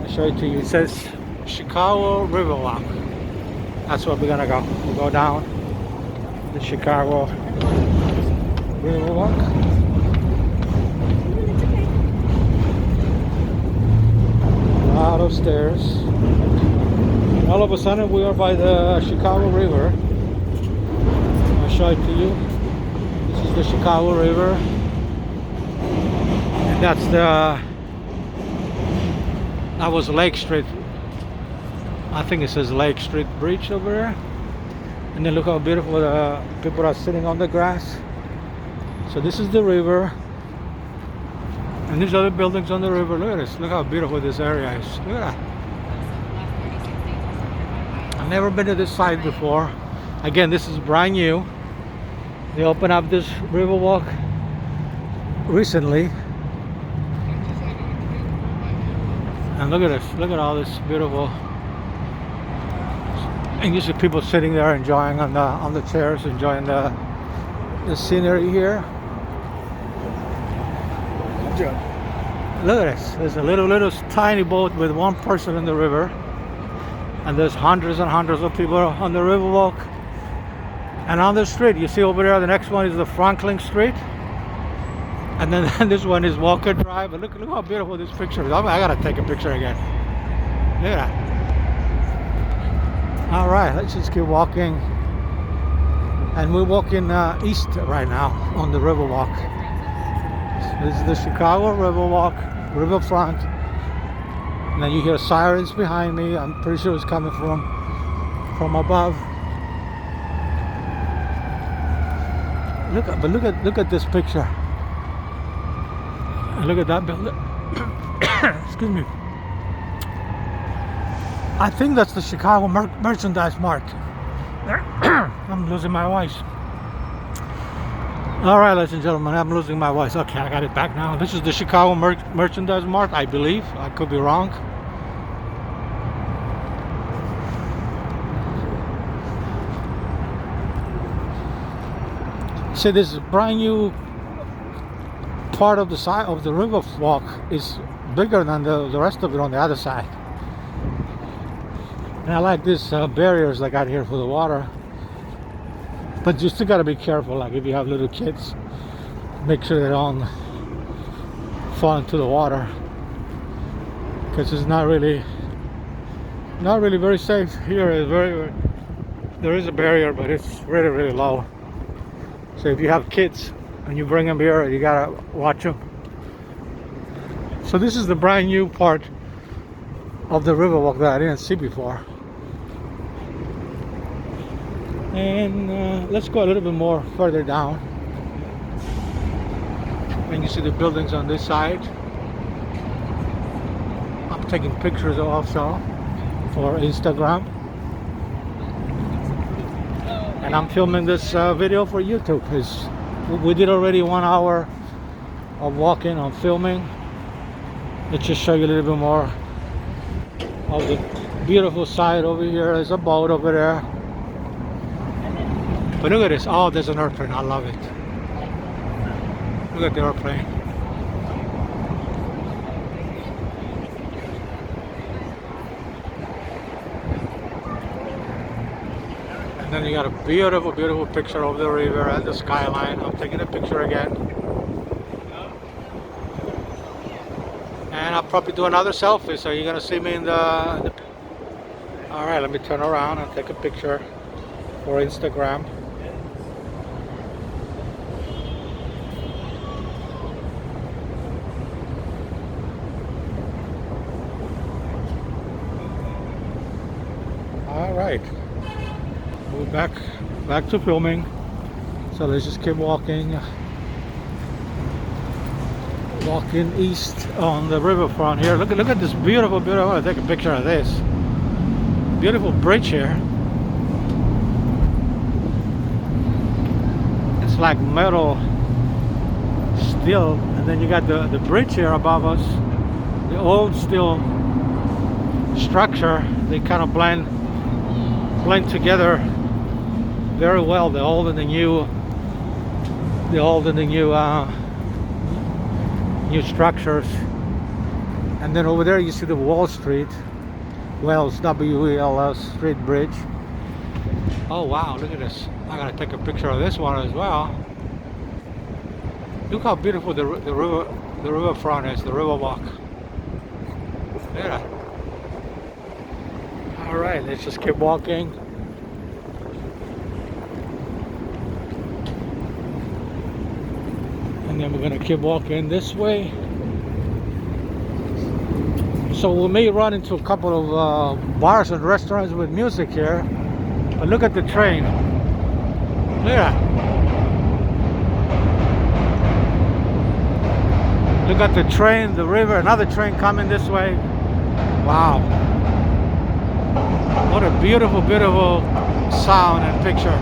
show it to you. It says Chicago Riverwalk. That's where we're gonna go. We'll go down the Chicago Riverwalk. A lot of stairs. And all of a sudden we are by the Chicago River. I'll show it to you. This is the Chicago River. That's that was Lake Street. I think it says Lake Street Bridge over there. And then look how beautiful the people are sitting on the grass. So this is the river. And these other buildings on the river. Look at this. Look how beautiful this area is. Look at that. I've never been to this side before. Again, this is brand new. They opened up this river walk recently. And look at this, look at all this beautiful, and you see people sitting there enjoying on the chairs, enjoying the scenery here. Look at this, there's a little tiny boat with one person in the river, and there's hundreds and hundreds of people on the river walk. And on the street, you see over there, the next one is the Franklin Street. And then this one is Walker Drive. And look how beautiful this picture is. I gotta take a picture again. Look at that. All right, let's just keep walking. And we're walking east right now on the Riverwalk. This is the Chicago Riverwalk, riverfront. And then you hear sirens behind me. I'm pretty sure it's coming from above. Look at this picture. Look at that building. Excuse me. I think that's the Chicago Merchandise Mart. I'm losing my voice. All right, ladies and gentlemen, I'm losing my voice. Okay, I got it back now. This is the Chicago Merchandise Mart, I believe. I could be wrong. See, this is brand new. Part of the side of the river walk is bigger than the rest of it on the other side. And I like these barriers they got here for the water. But you still gotta be careful, like if you have little kids, make sure they don't fall into the water, because it's not really very safe here. It's there is a barrier, but it's really low. So if you have kids and you bring them here, you gotta watch them. So this is the brand new part of the Riverwalk that I didn't see before. And let's go a little bit more further down. And you see the buildings on this side. I'm taking pictures also for Instagram. And I'm filming this video for YouTube. We did already 1 hour of walking on filming. Let's just show you a little bit more of the beautiful side over here. There's a boat over there. But look at this. Oh, there's an airplane. I love it. Look at the airplane. And then you got a beautiful picture of the river and the skyline. I'm taking a picture again. And I'll probably do another selfie, so you're gonna see me in the... All right, let me turn around and take a picture for Instagram. All right, we're back to filming. So let's just keep walking. Walking east on the riverfront here. Look at this beautiful. I want to take a picture of this. Beautiful bridge here. It's like metal steel, and then you got the bridge here above us. The old steel structure. They kind of blend together very well. The old and the new. New structures. And then over there you see the Wall Street Wells, W-E-L-S Street Bridge. Oh wow, look at this. I gotta take a picture of this one as well. Look how beautiful the riverfront is, the Riverwalk. Look at that. Alright, let's just keep walking. And then we're going to keep walking this way. So we may run into a couple of bars and restaurants with music here. But look at the train. Look at that. Look at the train, the river, another train coming this way. Wow. What a beautiful, beautiful sound and picture.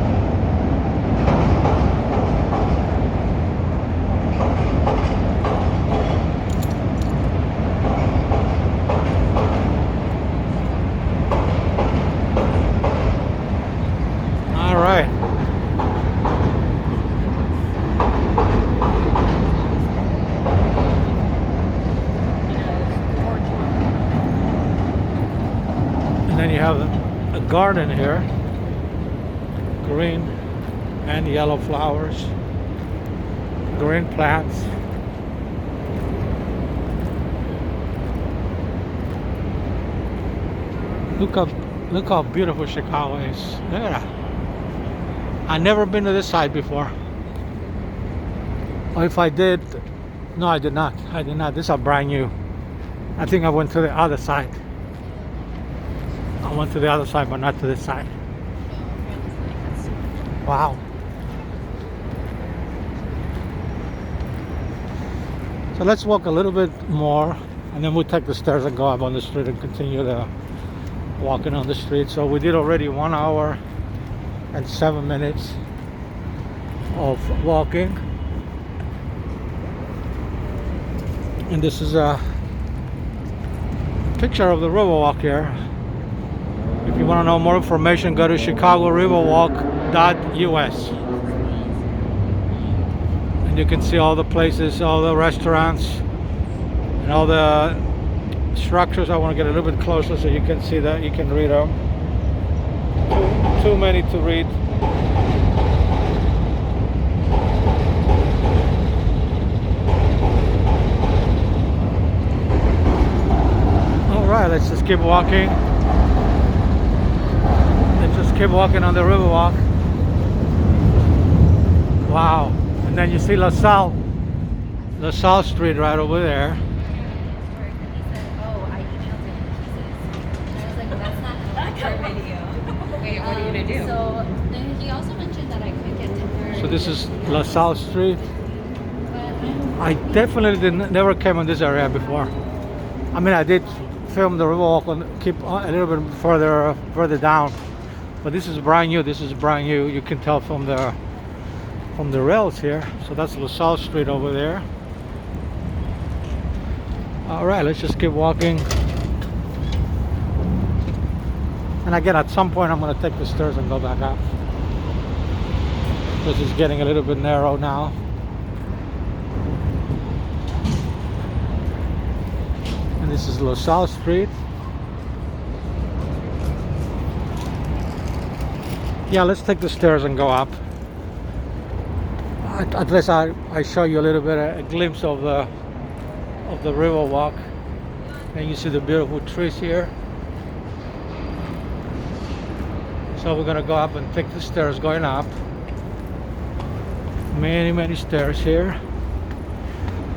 Then you have a garden here, green and yellow flowers, green plants. Look how beautiful Chicago is. Look at that. I've never been to this side before. Or if I did, no, I did not. This is brand new. I think I went to the other side. I went to the other side, but not to this side. Wow. So let's walk a little bit more, and then we'll take the stairs and go up on the street and continue the walking on the street. So we did already 1 hour and 7 minutes of walking. And this is a picture of the Riverwalk here. If you want to know more information, go to ChicagoRiverwalk.us, and you can see all the places, all the restaurants, and all the structures. I want to get a little bit closer so you can see that, you can read them. Too many to read. All right, let's just keep walking. Keep walking on the Riverwalk. Wow. And then you see LaSalle Street right over there. Oh, I emailed him. I was like, that's not our video. Wait, what are you gonna do? So then he also mentioned that I could get temporary. So this is LaSalle Street. But I definitely never came on this area before. I mean, I did film the Riverwalk and keep a little bit further down. But this is brand new. You can tell from the rails here. So that's LaSalle Street over there. All right, let's just keep walking. And again, at some point, I'm going to take the stairs and go back up. This is getting a little bit narrow now. And this is LaSalle Street. Yeah, let's take the stairs and go up. At least I show you a little bit, a glimpse of the Riverwalk. And you see the beautiful trees here. So we're gonna go up and take the stairs going up. Many stairs here.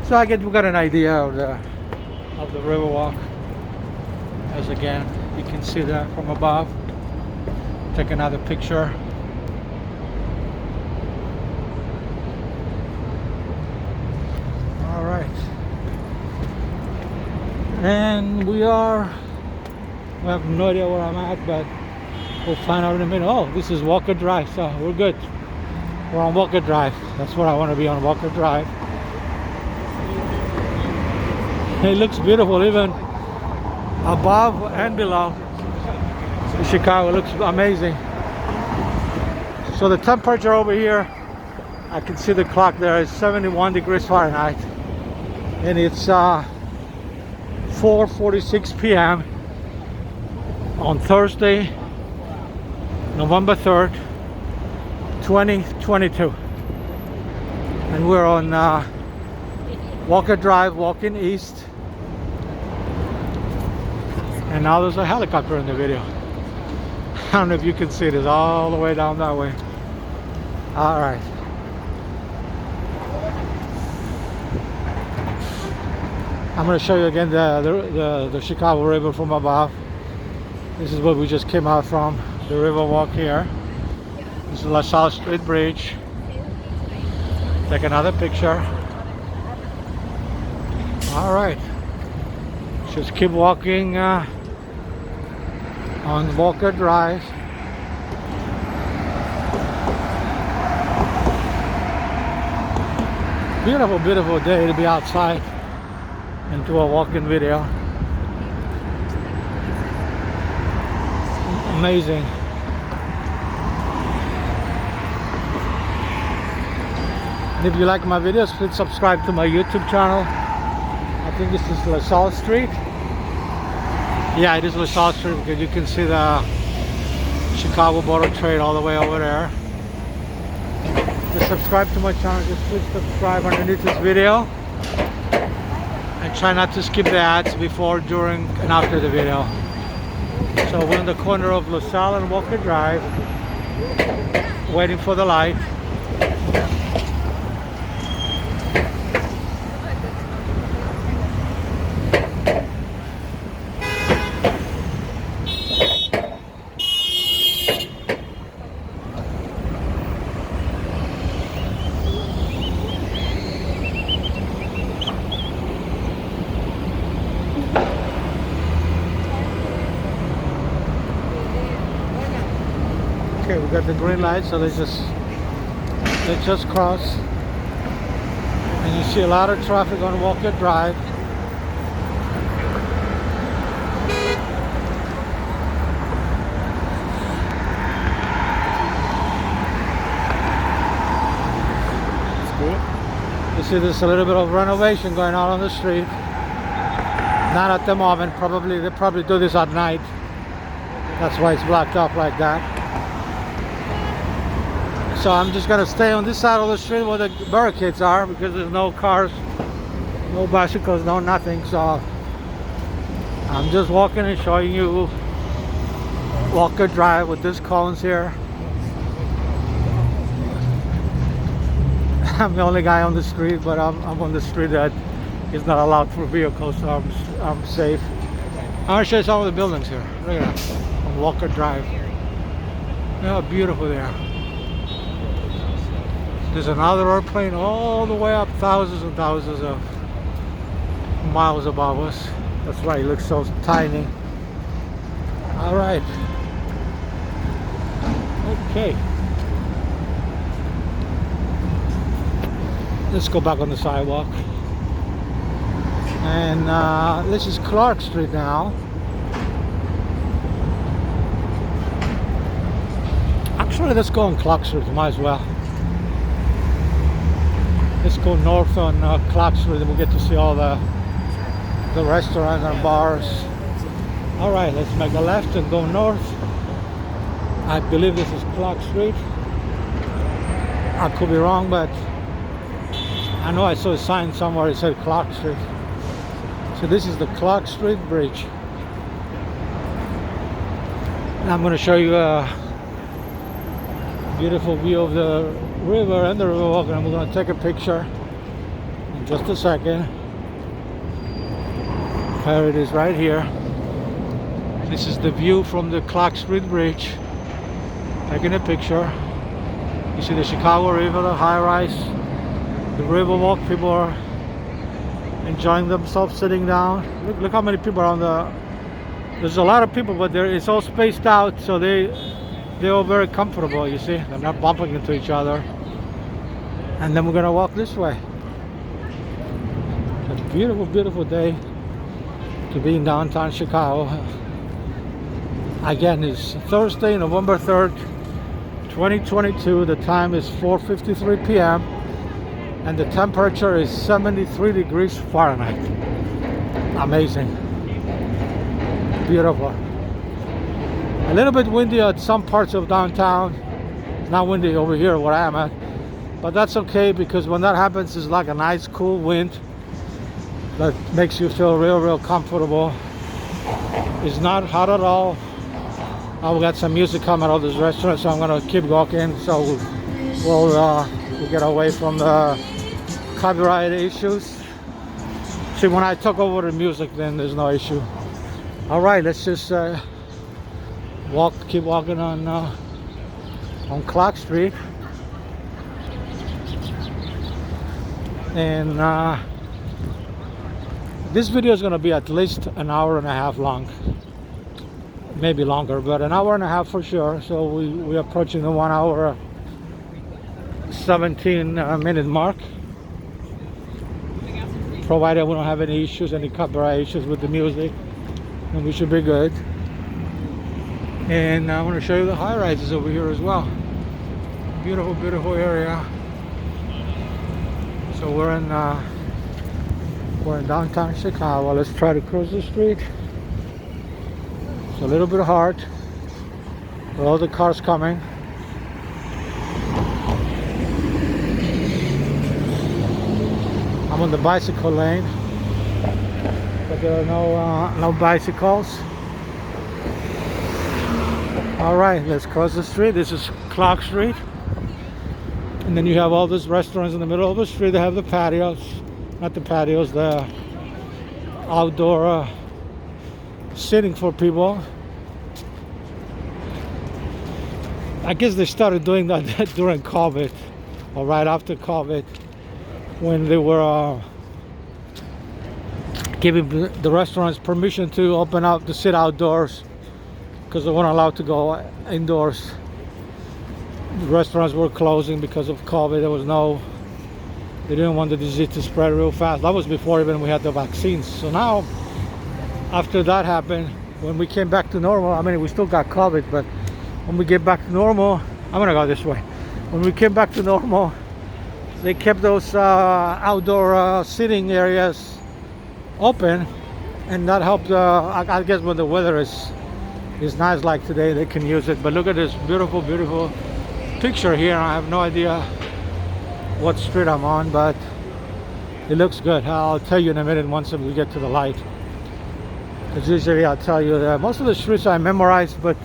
So I guess we got an idea of the Riverwalk. As again, you can see that from above. Take another picture. All right. And we have no idea where I'm at, but we'll find out in a minute. Oh, this is Walker Drive, so we're good. We're on Walker Drive. That's where I want to be, on Walker Drive. It looks beautiful even above and below. Chicago looks amazing. So the temperature over here, I can see the clock there, is 71 degrees Fahrenheit. And it's 4:46 p.m. on Thursday, November 3rd, 2022. And we're on Walker Drive, walking east. And now there's a helicopter in the video. I don't know if you can see it. It's all the way down that way. All right. I'm going to show you again the Chicago River from above. This is where we just came out from, the river walk here. This is LaSalle Street Bridge. Take another picture. All right. Just keep walking on Walker Drive. Beautiful, beautiful day to be outside and do a walking video. Amazing. And if you like my videos, please subscribe to my YouTube channel. I think this is LaSalle Street. Yeah, it is LaSalle Street because you can see the Chicago Board of Trade all the way over there. Just subscribe to my channel. Just please subscribe underneath this video. And try not to skip the ads before, during, and after the video. So we're in the corner of LaSalle and Walker Drive, waiting for the light. Okay, we got the green light, so they just crossed. And you see a lot of traffic on Walker Drive. That's good. You see there's a little bit of renovation going on the street. Not at the moment, they probably do this at night. That's why it's blocked up like that. So I'm just gonna stay on this side of the street where the barricades are, because there's no cars, no bicycles, no nothing. So I'm just walking and showing you Walker Drive with these cones here. I'm the only guy on the street, but I'm on the street that is not allowed for vehicles, so I'm safe. I'm gonna show you some of the buildings here. Look at that, on Walker Drive. Look how beautiful they are. There's another airplane all the way up, thousands and thousands of miles above us. That's why it looks so tiny. All right. Okay. Let's go back on the sidewalk. And this is Clark Street now. Actually, let's go on Clark Street, might as well. Let's go north on Clark Street, and we'll get to see all the restaurants and bars. All right, let's make a left and go north. I believe this is Clark Street. I could be wrong, but I know I saw a sign somewhere that said Clark Street. So this is the Clark Street Bridge. And I'm going to show you a beautiful view of the river and the river walk, and I'm going to take a picture in just a second. Here it is right here. This is the view from the Clark Street Bridge. Taking a picture. You see the Chicago River, the high rise, the river walk. People are enjoying themselves sitting down. Look how many people are on the. There's a lot of people, but it's all spaced out, so they're all very comfortable. You see, they're not bumping into each other. And then we're gonna walk this way. A beautiful, beautiful day to be in downtown Chicago. Again, it's Thursday, November 3rd, 2022. The time is 4:53 p.m. and the temperature is 73 degrees Fahrenheit. Amazing. Beautiful. A little bit windy at some parts of downtown. It's not windy over here where I am at, but that's okay, because when that happens, it's like a nice cool wind that makes you feel real comfortable. It's not hot at all. We got some music coming out of this restaurant, so I'm gonna keep walking, so we'll get away from the copyright issues. See, when I took over the music, then there's no issue. All right, let's just keep walking on Clark Street. And this video is going to be at least an hour and a half long, maybe longer, but an hour and a half for sure. So we're approaching the 1 hour 17 minute mark, provided we don't have any issues, any copyright issues with the music, and we should be good. And I want to show you the high rises over here as well. Beautiful area. So we're in downtown Chicago. Let's try to cross the street. It's a little bit hard with all the cars coming. I'm on the bicycle lane, but there are no bicycles. All right, let's cross the street. This is Clark Street. And then you have all these restaurants in the middle of the street. They have the patios, not the patios, the outdoor sitting for people. I guess they started doing that during COVID, or right after COVID, when they were giving the restaurants permission to open up to sit outdoors, because they weren't allowed to go indoors. The restaurants were closing because of COVID. They didn't want the disease to spread real fast. That was before even we had the vaccines. So now, after that happened, when we came back to normal, I mean, we still got COVID, but when we get back to normal, I'm gonna go this way. When we came back to normal, they kept those outdoor sitting areas open, and that helped. I guess when the weather is nice like today, they can use it. But look at this beautiful picture here. I have no idea what street I'm on, but it looks good. I'll tell you in a minute once we get to the light, because usually I'll tell you that most of the streets I memorized, but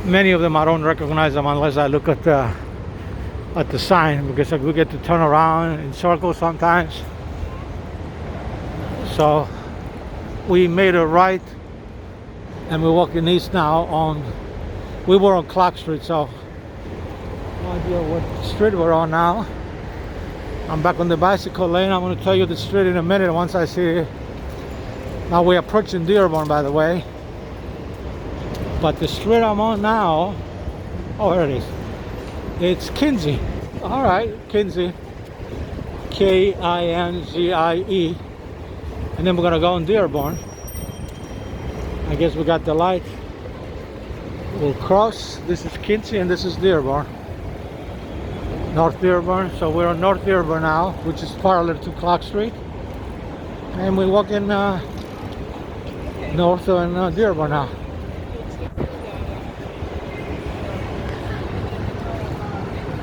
many of them I don't recognize them unless I look at the sign, because we get to turn around in circles sometimes. So we made a right and we're walking east now we were on Clark Street, so no idea what street we're on now. I'm back on the bicycle lane. I'm going to tell you the street in a minute once I see it. Now we're approaching Dearborn, by the way, but the street I'm on now, oh, here it is. It's Kinzie. All right, Kinzie, Kinzie, and then we're going to go on Dearborn. I guess we got the light. We'll cross. This is Kinzie and this is Dearborn, North Dearborn. So we're on North Dearborn now, which is parallel to Clark Street, and we're walking north on Dearborn now.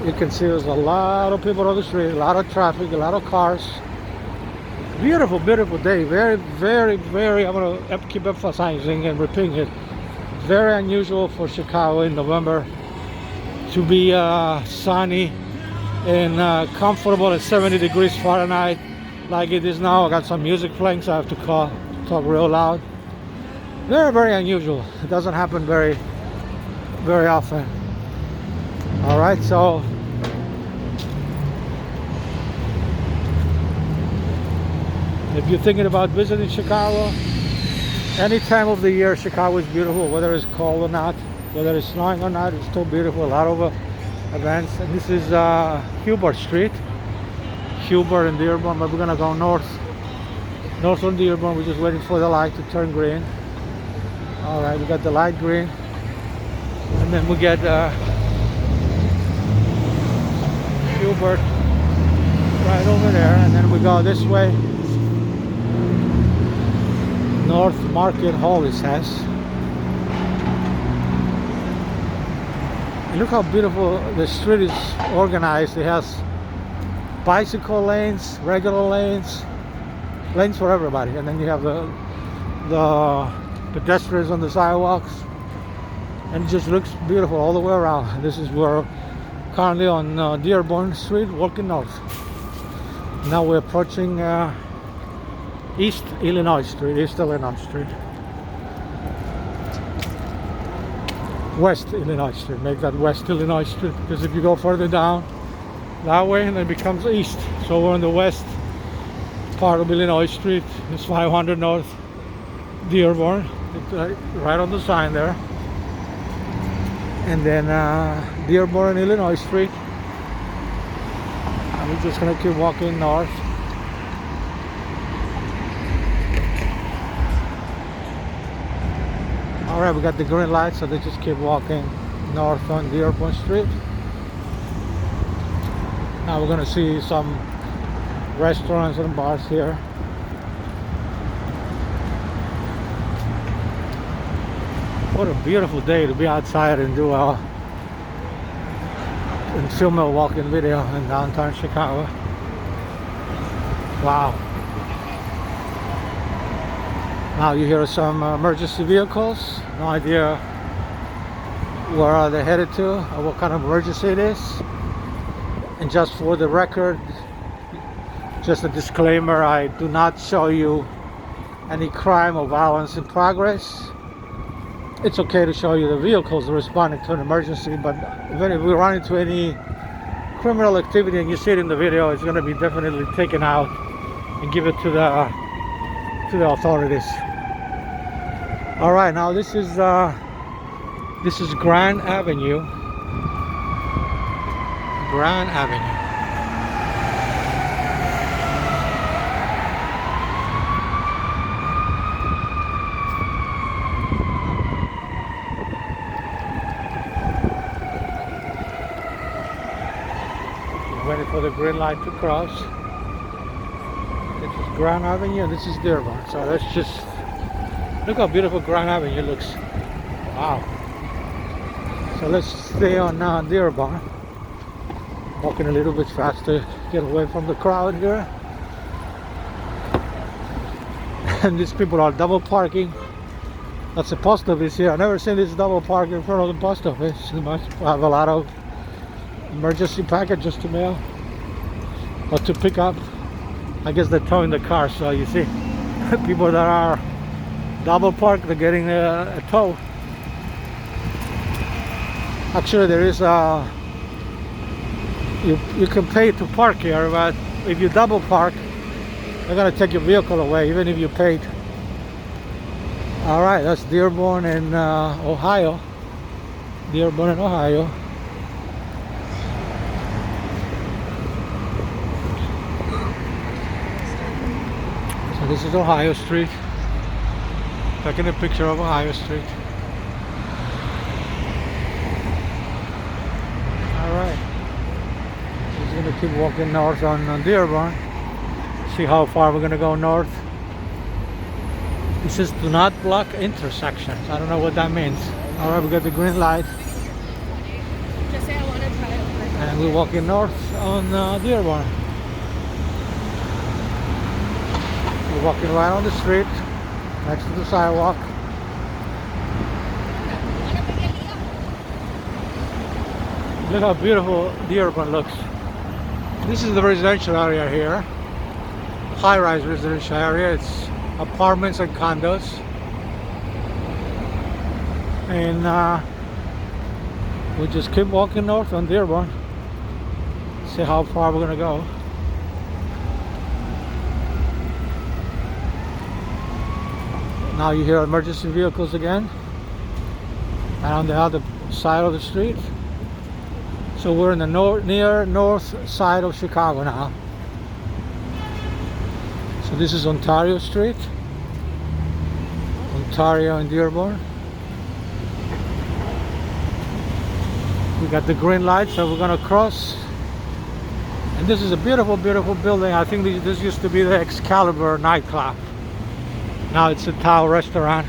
You can see there's a lot of people on the street, a lot of traffic, a lot of cars. Beautiful day. Very, I'm going to keep emphasizing and repeating it. Very unusual for Chicago in November to be sunny and comfortable at 70 degrees Fahrenheit like it is now. I got some music playing, so I have to talk real loud. Very unusual. It doesn't happen very often. All right, so If you're thinking about visiting Chicago, any time of the year, Chicago is beautiful, whether it's cold or not, whether it's snowing or not, it's still beautiful. A lot of events. And this is Hubert Street, Hubert and Dearborn, but we're gonna go north on Dearborn. We're just waiting for the light to turn green. All right, we got the light green, and then we get Hubert right over there, and then we go this way, North Market Hall, it says. And look how beautiful the street is organized. It has bicycle lanes, regular lanes for everybody, and then you have the pedestrians on the sidewalks, and it just looks beautiful all the way around. This is where currently on Dearborn Street, walking north. Now we're approaching East Illinois Street, West Illinois Street. Make that West Illinois Street, because if you go further down that way, then it becomes east. So we're on the west part of Illinois Street. It's 500 North Dearborn. It's right on the sign there. And then Dearborn, Illinois Street. And we're just gonna keep walking north. All right, we got the green light, so they just keep walking north on Dearborn Street. Now we're gonna see some restaurants and bars here. What a beautiful day to be outside and do and film a walking video in downtown Chicago. Wow. Now you hear some emergency vehicles. No idea where are they headed to or what kind of emergency it is. And just for the record, just a disclaimer, I do not show you any crime or violence in progress. It's okay to show you the vehicles responding to an emergency, but if we run into any criminal activity and you see it in the video, it's going to be definitely taken out and give it to the authorities. All right, now this is Grand Avenue. Grand Avenue. Waiting for the green light to cross. This is Grand Avenue and this is Dearborn. So let's just look how beautiful Grand Avenue looks. Wow. So let's stay on Dearborn. Walking a little bit faster, get away from the crowd here. And these people are double parking. That's the post office here. I've never seen this double park in front of the post office. They must have a lot of emergency packages to mail or to pick up. I guess they're towing the car, so you see people that are double parked, they're getting a tow. Actually, there is you can pay to park here, but if you double park, they're gonna take your vehicle away even if you paid. All right, that's Dearborn in Ohio. Dearborn in Ohio. So this is Ohio Street. Taking a picture of Ohio Street. All right. Just gonna keep walking north on Dearborn. See how far we're gonna go north. It says do not block intersections. I don't know what that means. All right, we got the green light. Just say I want to try it. And we're walking north on Dearborn. We're walking right on the street, next to the sidewalk. Look how beautiful Dearborn looks. This is the residential area here. High-rise residential area. It's apartments and condos. And we just keep walking north on Dearborn. See how far we're gonna go. Now you hear emergency vehicles again. And on the other side of the street. So we're in the near north side of Chicago now. So this is Ontario Street. Ontario and Dearborn. We got the green light, so we're gonna cross. And this is a beautiful, beautiful building. I think this used to be the Excalibur nightclub. Now it's a Tao restaurant.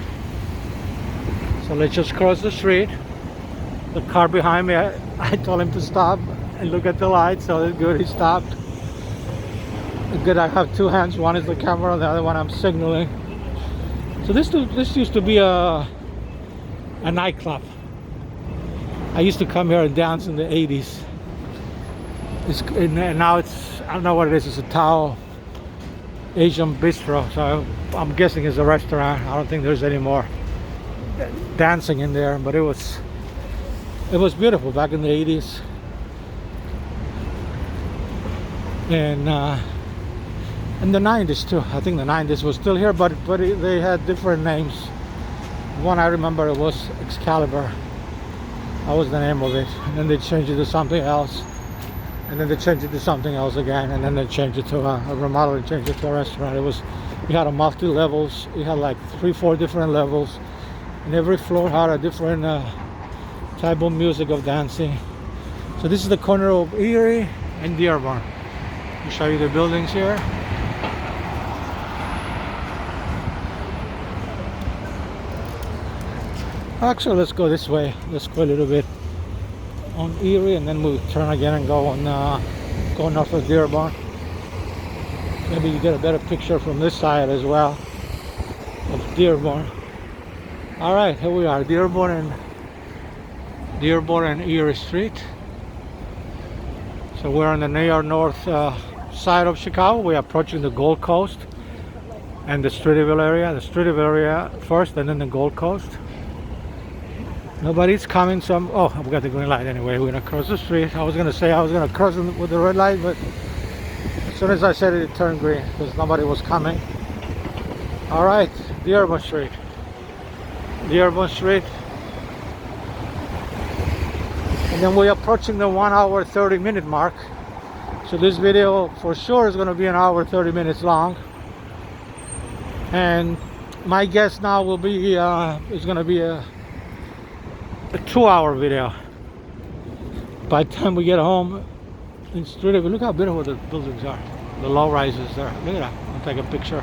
So let's just cross the street. The car behind me, I told him to stop and look at the light, so it's good, he stopped. It's good I have two hands, one is the camera, the other one I'm signaling. So this used to be a nightclub. I used to come here and dance in the 80s. And now it's, I don't know what it is, it's a Tao Asian bistro. So I'm guessing it's a restaurant. I don't think there's any more dancing in there, but it was beautiful back in the 80s. And in the 90s too. I think the 90s was still here, but they had different names. One I remember, it was Excalibur. That was the name of it. And then they changed it to something else. And then they changed it to something else again. And then they changed it to a remodel and changed it to a restaurant. We had a multi levels. We had like 3-4 different levels. And every floor had a different type of music of dancing. So this is the corner of Erie and Dearborn. I'll show you the buildings here. Actually, let's go this way. Let's go a little bit on Erie, and then we'll turn again and go on go north of Dearborn. Maybe you get a better picture from this side as well of Dearborn. All right, here we are, Dearborn and Erie Street. So we're on the near north side of Chicago. We're approaching the Gold Coast and the Streeterville area. The Streeterville area first, and then the Gold Coast. Nobody's coming, so we got the green light anyway. We're gonna cross the street. I was gonna say I was gonna cross with the red light, but as soon as I said it, it turned green because nobody was coming. All right, Dearborn Street. Dearborn Street. And then we're approaching the 1 hour 30-minute mark. So this video for sure is gonna be an hour 30 minutes long. And my guess now will be is gonna be a 2-hour video. By the time we get home in Streeterville, look how beautiful the buildings are. The low rises there. Look at that. I'll take a picture.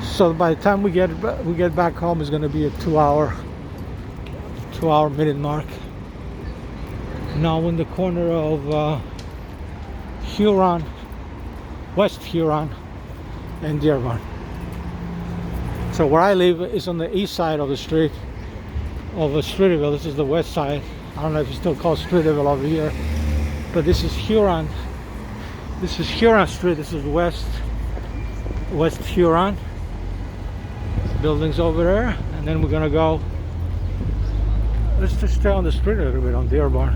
So by the time we get back home, it's going to be a 2-hour minute mark. Now in the corner of Huron, West Huron, and Dearborn. So where I live is on the east side of the street of Streeterville. This is the west side. I don't know if it's still called Streeterville over here, but this is Huron. This is Huron Street. This is West Huron. Buildings over there, and then we're gonna go. Let's just stay on the street a little bit on Dearborn.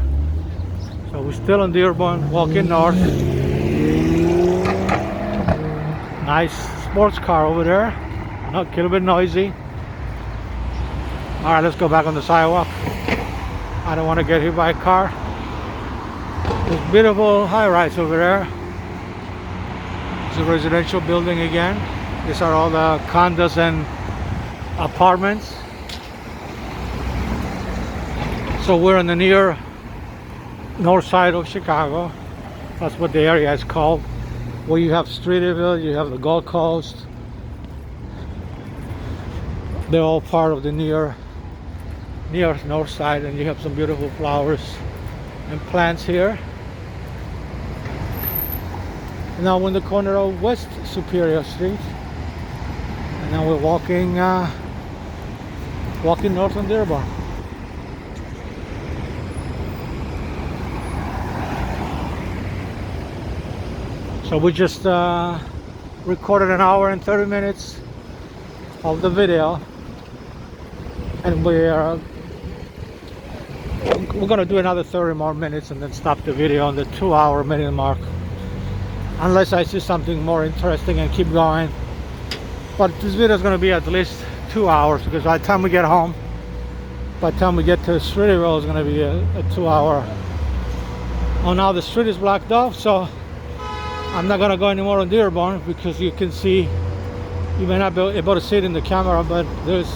So we're still on Dearborn, walking north. Nice sports car over there. A little bit noisy. All right, let's go back on the sidewalk. I don't want to get hit by a car. There's beautiful high-rise over there. It's a residential building again. These are all the condos and apartments. So we're on the near north side of Chicago. That's what the area is called. Where you have Streeterville, you have the Gold Coast. They're all part of the near north side, and you have some beautiful flowers and plants here. And now we're in the corner of West Superior Street, and now we're walking north on Dearborn. So we just recorded an hour and 30 minutes of the video, and we're gonna do another 30 more minutes and then stop the video on the 2-hour minute mark. unless I see something more interesting and keep going. But this video is going to be at least 2 hours, because by the time we get home, by the time we get to Streeterville, it's going to be a 2 hour. Oh, now the street is blocked off, so I'm not going to go anymore on Dearborn, because you can see, you may not be able to see it in the camera, but there's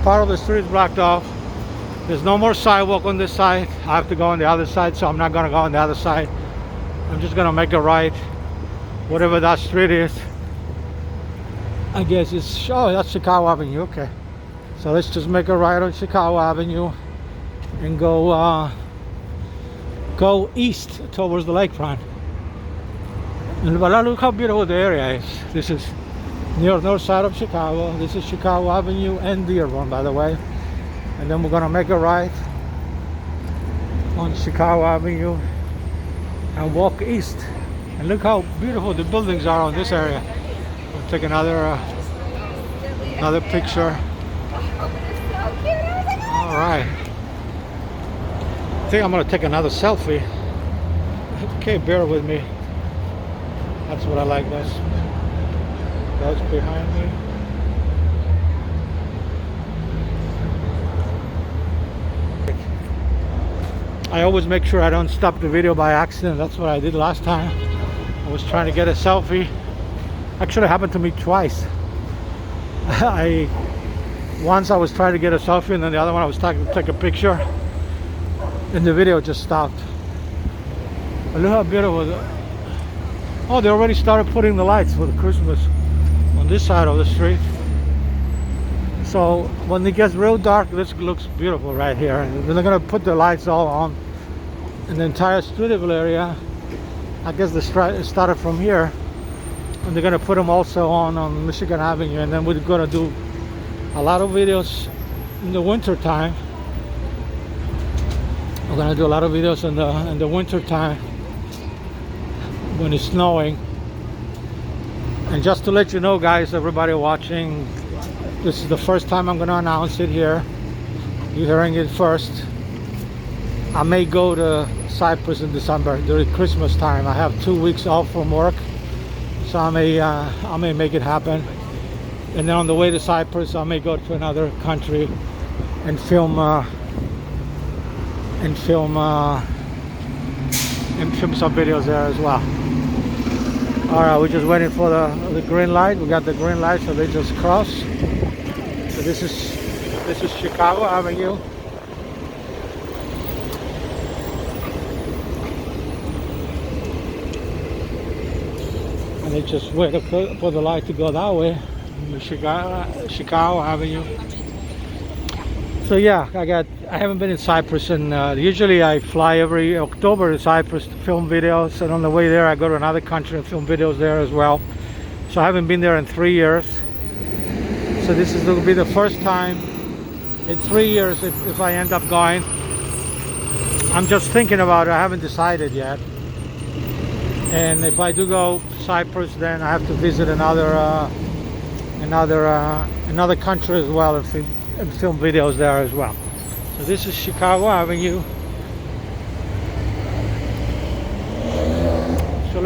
part of the street is blocked off. There's no more sidewalk on this side. I have to go on the other side, so I'm not going to go on the other side. I'm just going to make a right, whatever that street is. I guess it's, oh, that's Chicago Avenue. Okay, so let's just make a right on Chicago Avenue and go east towards the lakefront. And look how beautiful the area is. This is near north side of Chicago. This is Chicago Avenue and Dearborn, by the way. And then we're gonna make a right on Chicago Avenue and walk east. And look how beautiful the buildings are on this area. We'll take another picture. All right. I think I'm gonna take another selfie. Okay, bear with me. That's what I like best. That's behind me. I always make sure I don't stop the video by accident. That's what I did last time. I was trying to get a selfie. Actually, it happened to me twice. Once I was trying to get a selfie, and then the other one I was trying to take a picture, and the video just stopped. But look how beautiful. Oh, they already started putting the lights for the Christmas on this side of the street. So when it gets real dark, this looks beautiful right here. And they're gonna put the lights all on in the entire Streeterville area. I guess the strike started from here, and they're gonna put them also on Michigan Avenue. And then we're gonna do a lot of videos in the winter time. We're gonna do a lot of videos in the winter time when it's snowing. And just to let you know, guys, everybody watching, this is the first time I'm gonna announce it here. You're hearing it first. I may go to Cyprus in December during Christmas time. I have 2 weeks off from work, so I may make it happen. And then on the way to Cyprus, I may go to another country and film some videos there as well. All right, we're just waiting for the green light. We got the green light, so they just crossed. So this is Chicago Avenue. And they just wait for the light to go that way. Chicago Avenue. So yeah, I haven't been in Cyprus, and usually I fly every October to Cyprus to film videos, and on the way there I go to another country and film videos there as well. So I haven't been there in 3 years. So this is going to be the first time in 3 years if I end up going. I'm just thinking about it. I haven't decided yet. And if I do go to Cyprus, then I have to visit another country as well and film videos there as well. So this is Chicago Avenue. So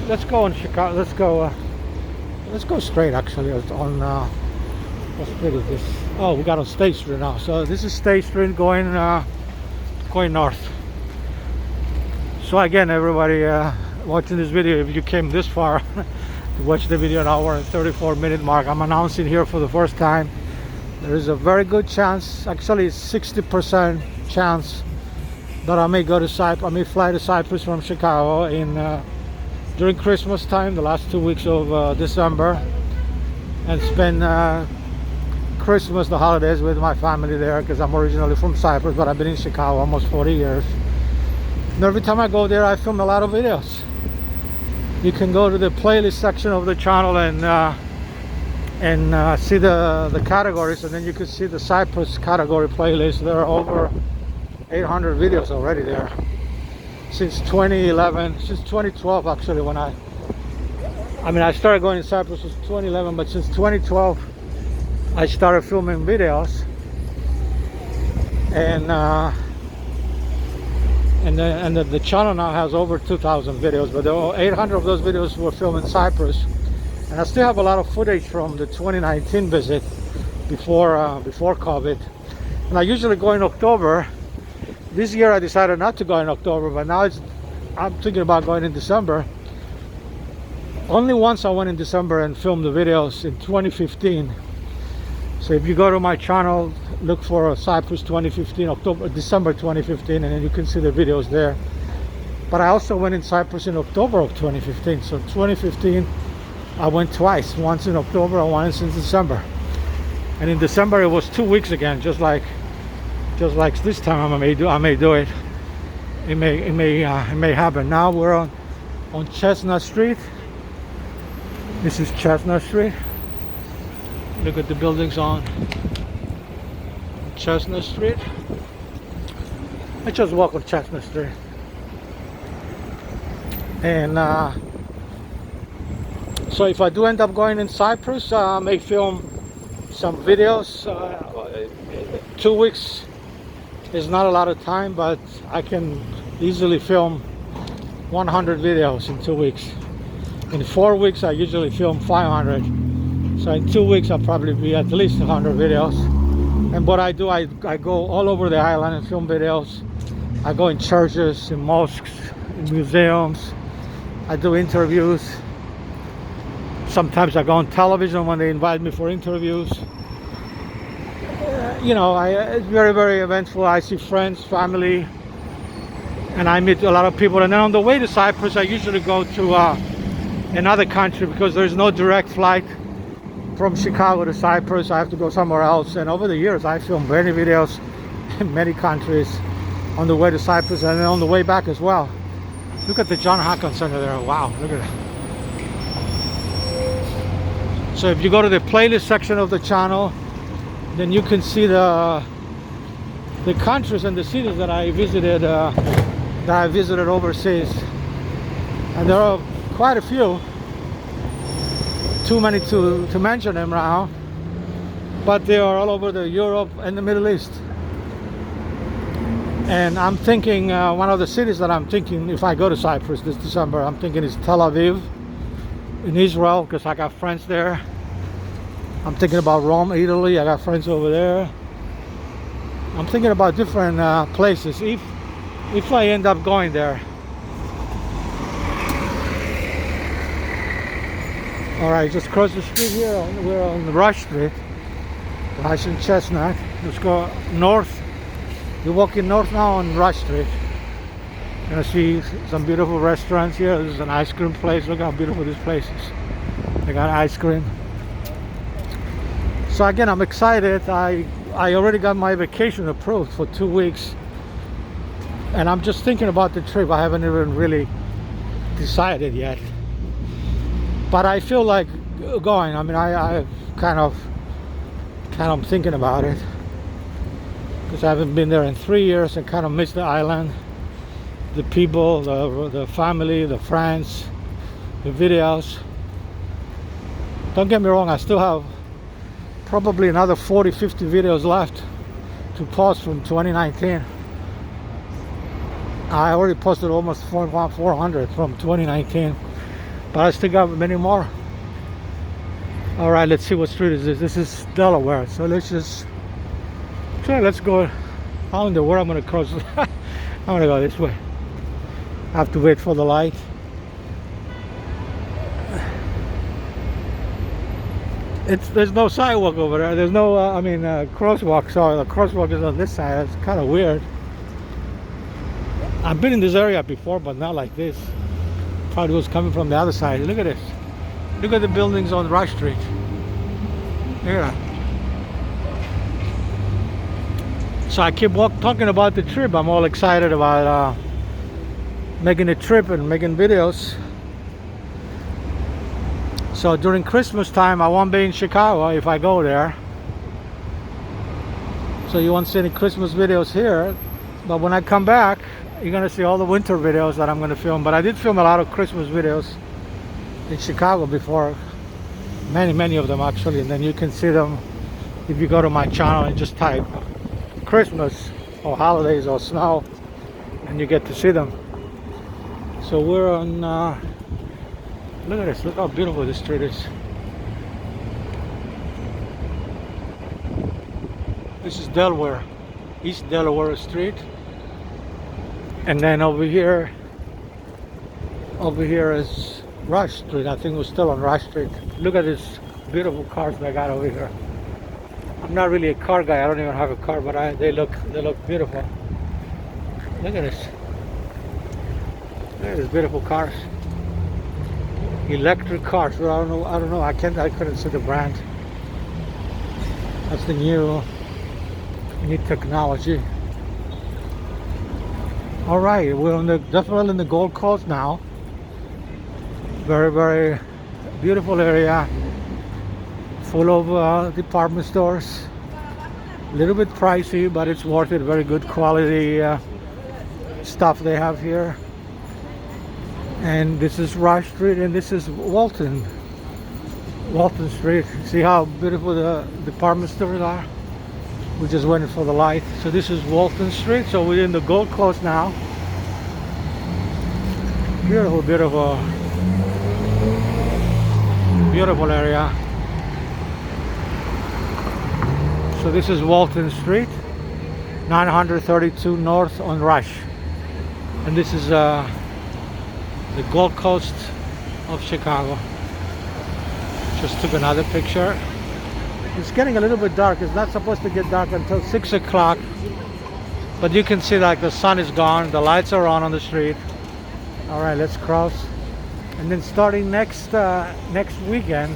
let's go on Chicago. Let's go straight actually on what street is this? Oh, we got on State Street now. So this is State Street going north. So again, everybody watching this video, if you came this far to watch the video, an hour and 34-minute mark, I'm announcing here for the first time. There is a very good chance, actually 60% chance, that I may go to Cyprus. I may fly to Cyprus from Chicago during Christmas time, the last 2 weeks of December, and spend Christmas, the holidays, with my family there, because I'm originally from Cyprus, but I've been in Chicago almost 40 years. And every time I go there, I film a lot of videos. You can go to the playlist section of the channel and see the categories, and then you can see the Cyprus category playlist. There are over 800 videos already there since 2011, since 2012 actually, when I started going to Cyprus in 2011, but since 2012 I started filming videos. And And the channel now has over 2,000 videos, but there were 800 of those videos were filmed in Cyprus. And I still have a lot of footage from the 2019 visit before COVID. And I usually go in October. This year I decided not to go in October, but now I'm thinking about going in December. Only once I went in December and filmed the videos in 2015. So if you go to my channel, look for Cyprus 2015, December 2015, and then you can see the videos there. But I also went in Cyprus in October of 2015. So 2015, I went twice, once in October and once in December. And in December it was 2 weeks again, just like this time I may do it. It may happen. Now we're on Chestnut Street. This is Chestnut Street. Look at the buildings on Chestnut Street. I just walk on Chestnut Street. And so if I do end up going in Cyprus, I may film some videos. 2 weeks is not a lot of time, but I can easily film 100 videos in 2 weeks. In 4 weeks I usually film 500, so in 2 weeks I'll probably be at least 100 videos. And what I do, I go all over the island and film videos. I go in churches, in mosques, in museums. I do interviews. Sometimes I go on television when they invite me for interviews. You know, it's very, very eventful. I see friends, family, and I meet a lot of people. And then on the way to Cyprus, I usually go to another country because there's no direct flight from Chicago to Cyprus. I have to go somewhere else. And over the years, I filmed many videos in many countries on the way to Cyprus and then on the way back as well. Look at the John Hopkins Center there. Wow, look at that. So if you go to the playlist section of the channel, then you can see the countries and the cities that I visited overseas, and there are quite a few. Too many to mention them now, but they are all over the Europe and the Middle East. And I'm thinking one of the cities that I'm thinking if I go to Cyprus this December, I'm thinking is Tel Aviv in Israel, because I got friends there. I'm thinking about Rome, Italy. I got friends over there. I'm thinking about different places if I end up going there. All right, just cross the street here. We're on Rush Street, Rush and Chestnut. Let's go north. You're walking north now on Rush Street. You're gonna see some beautiful restaurants here. This is an ice cream place. Look how beautiful this place is. They got ice cream. So again, I'm excited. I already got my vacation approved for 2 weeks, and I'm just thinking about the trip. I haven't even really decided yet, but I feel like going. I mean, I kind of thinking about it because I haven't been there in 3 years and kind of missed the island, the people, the family, the friends, the videos. Don't get me wrong, I still have probably another 40-50 videos left to post from 2019. I already posted almost 400 from 2019, but I still got many more. All right, let's see what street is this. This is Delaware, so let's go. I don't know where I'm gonna cross. I'm gonna go this way. I have to wait for the light. There's no sidewalk over there. There's no, crosswalk. So the crosswalk is on this side. It's kind of weird. I've been in this area before, but not like this. Probably was coming from the other side. Look at this. Look at the buildings on Rush Street. Look at that. So I keep talking about the trip. I'm all excited about making a trip and making videos. So during Christmas time, I won't be in Chicago if I go there. So you won't see any Christmas videos here. But when I come back, you're gonna see all the winter videos that I'm gonna film. But I did film a lot of Christmas videos in Chicago before. Many of them actually. And then you can see them if you go to my channel and just type Christmas or holidays or snow and you get to see them. So we're on, look at this, look how beautiful this street is. This is Delaware, East Delaware Street. And then over here is Rush Street. I think we're still on Rush Street. Look at these beautiful cars they got over here. I'm not really a car guy, I don't even have a car, but they look beautiful. Look at this. Look at these beautiful cars. Electric cars. Well, I don't know. I couldn't see the brand. That's the new technology. All right, we're definitely in the Gold Coast now. Very, very beautiful area, full of department stores. A little bit pricey, but it's worth it. Very good quality stuff they have here. And this is Rush Street, and this is Walton Street. See how beautiful the department stores are? We're just waiting for the light. So this is Walton Street. So we're in the Gold Coast now. Beautiful, beautiful, beautiful area. So this is Walton Street, 932 North on Rush. And this is the Gold Coast of Chicago. Just took another picture. It's getting a little bit dark. It's not supposed to get dark until 6 o'clock. But you can see like the sun is gone, the lights are on the street. All right, let's cross. And then starting next weekend,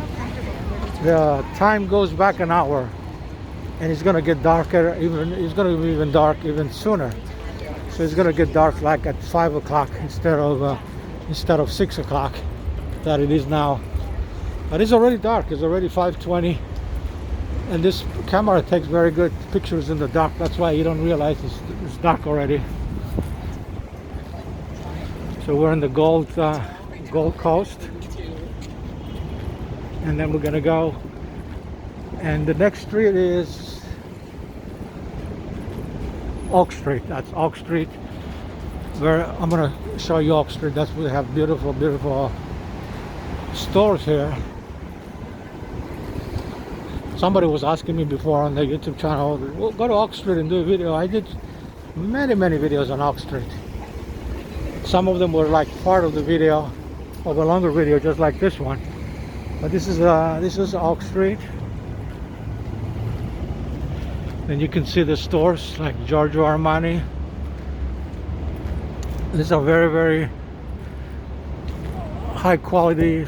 the time goes back an hour. And it's gonna get darker, it's gonna be even dark even sooner. So it's gonna get dark like at 5 o'clock instead of 6 o'clock that it is now. But it's already dark, it's already 5:20. And this camera takes very good pictures in the dark. That's why you don't realize it's dark already. So we're in the Gold Coast. And then we're gonna go. And the next street is Oak Street. That's Oak Street. Where I'm gonna show you Oak Street. That's where they have beautiful, beautiful stores here. Somebody was asking me before on the YouTube channel, well, go to Oak Street and do a video. I did many videos on Oak Street. Some of them were like part of the video, of a longer video, just like this one. But this is Oak Street. Then you can see the stores like Giorgio Armani. These are very, very high quality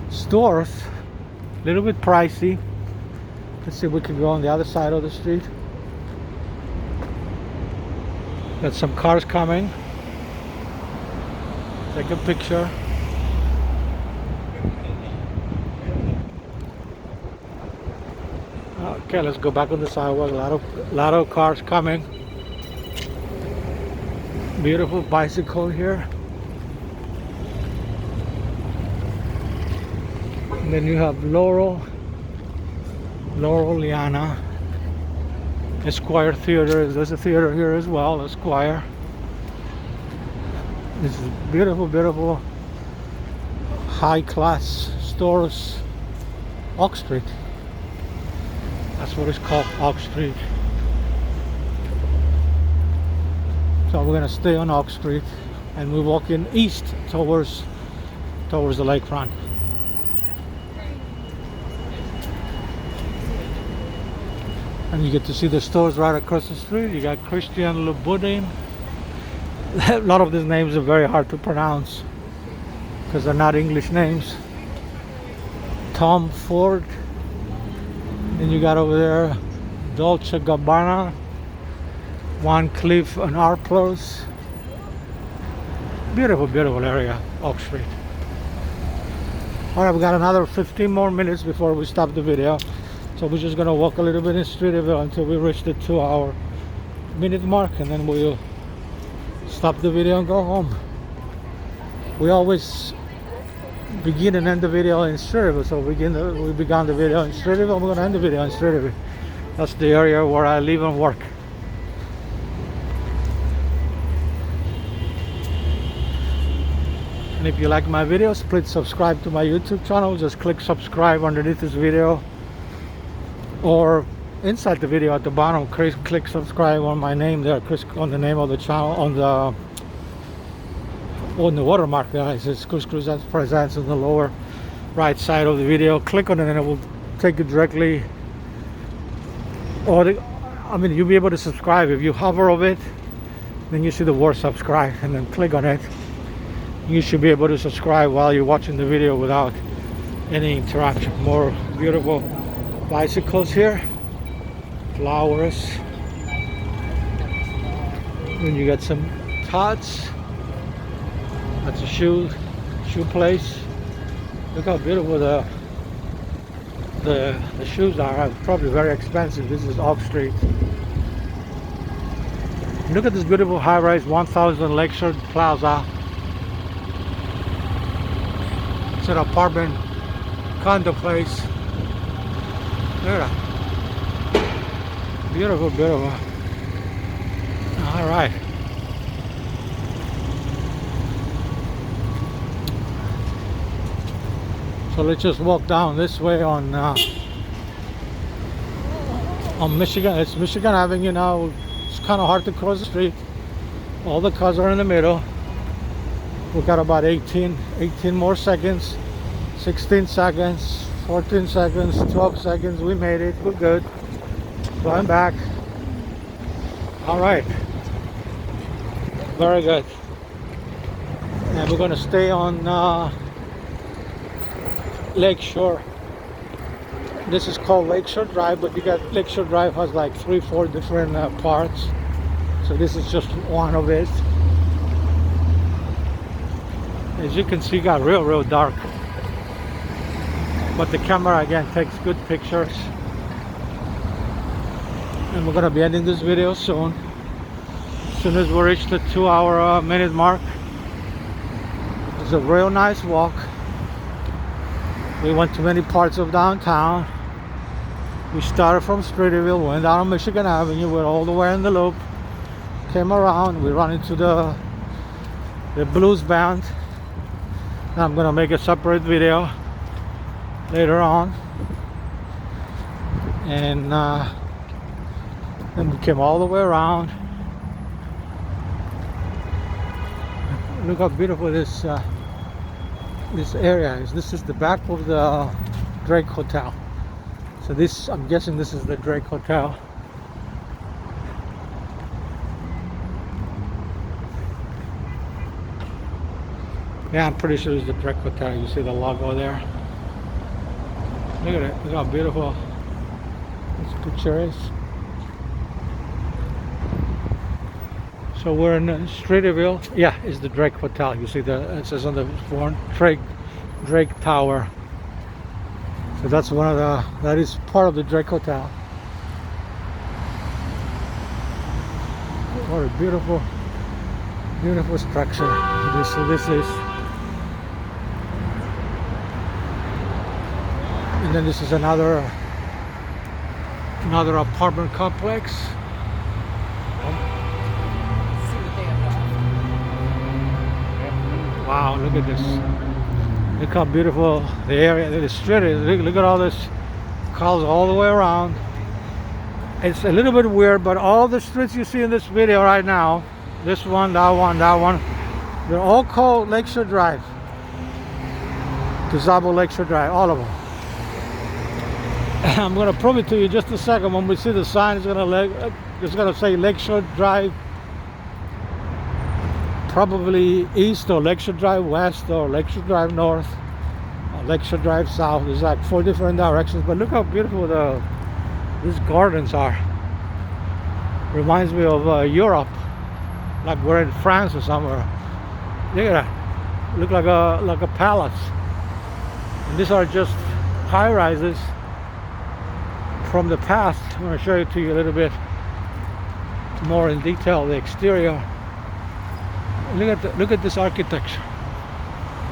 stores. A little bit pricey. Let's see if we can go on the other side of the street. Got some cars coming. Take a picture. Okay, let's go back on the sidewalk. A lot of cars coming. Beautiful bicycle here. And then you have Laurel, Liana, Esquire Theater. There's a theater here as well, Esquire. This is beautiful, beautiful, high-class stores. Oak Street. That's what it's called, Oak Street. So we're gonna stay on Oak Street, and we're walking east towards the lakefront. And you get to see the stores right across the street. You got Christian Louboutin. A lot of these names are very hard to pronounce because they're not English names. Tom Ford. Then you got over there Dolce Gabbana, Van Cleef and Arpels. Beautiful, beautiful area, Oak Street. All right, we got another 15 more minutes before we stop the video. So we're just gonna walk a little bit in Streeterville until we reach the 2-hour minute mark, and then we'll stop the video and go home. We always begin and end the video in Streeterville, so we began the video in Streeterville, we're gonna end the video in Streeterville. That's the area where I live and work. And if you like my videos, please subscribe to my YouTube channel. Just click subscribe underneath this video, or inside the video at the bottom, click subscribe on my name there, on the name of the channel, on the watermark there. It says Chris Presents in the lower right side of the video. Click on it and it will take you directly, you'll be able to subscribe. If you hover over it, then you see the word subscribe, and then click on it. You should be able to subscribe while you're watching the video without any interaction. More beautiful bicycles here, flowers, and you got some tots. That's a shoe place. Look how beautiful the shoes are. Probably very expensive. This is Oak Street. Look at this beautiful high-rise 1000 Lakeshore Plaza. It's an apartment condo place. Look at that. Beautiful, beautiful. All right. So let's just walk down this way on Michigan. It's Michigan Avenue now. It's kind of hard to cross the street. All the cars are in the middle. We got about 18 more seconds, 16 seconds, 14 seconds, 12 seconds. We made it. We're good. Going back. All right. Very good. And we're going to stay on Lakeshore. This is called Lakeshore Drive, but you got Lakeshore Drive has like 3-4 different parts. So this is just one of it. As you can see, got real dark, but the camera again takes good pictures. And we're gonna be ending this video soon. As soon as we reach the 2-hour minute mark. It's a real nice walk. We went to many parts of downtown. We started from Streeterville, went down Michigan Avenue, went all the way in the loop, came around, we ran into the blues band. I'm gonna make a separate video later on, and then we came all the way around. Look how beautiful this area is. This is the back of the Drake Hotel. So this, I'm guessing this is the Drake Hotel. Yeah, I'm pretty sure it's the Drake Hotel. You see the logo there? Look at it. Look how beautiful this picture is. So we're in Streeterville. Yeah, it's the Drake Hotel. You see it says on the front Drake Tower. So that's that is part of the Drake Hotel. What a beautiful structure. This is. And then this is another apartment complex. Wow, look at this. Look how beautiful the area, the street is. Look at all this cars all the way around. It's a little bit weird, but all the streets you see in this video right now, this one, that one, they're all called Lakeshore Drive. Tuzabo Lakeshore Drive, all of them. I'm going to prove it to you in just a second. When we see the sign, it's going to say Lakeshore Drive, probably east, or Lakeshore Drive west, or Lakeshore Drive north, or Lakeshore Drive south. There's like 4 different directions, but look how beautiful these gardens are. Reminds me of Europe, like we're in France or somewhere. Look at that. Look like a palace. And these are just high rises from the past. I'm going to show it to you a little bit more in detail, the exterior. Look at this architecture.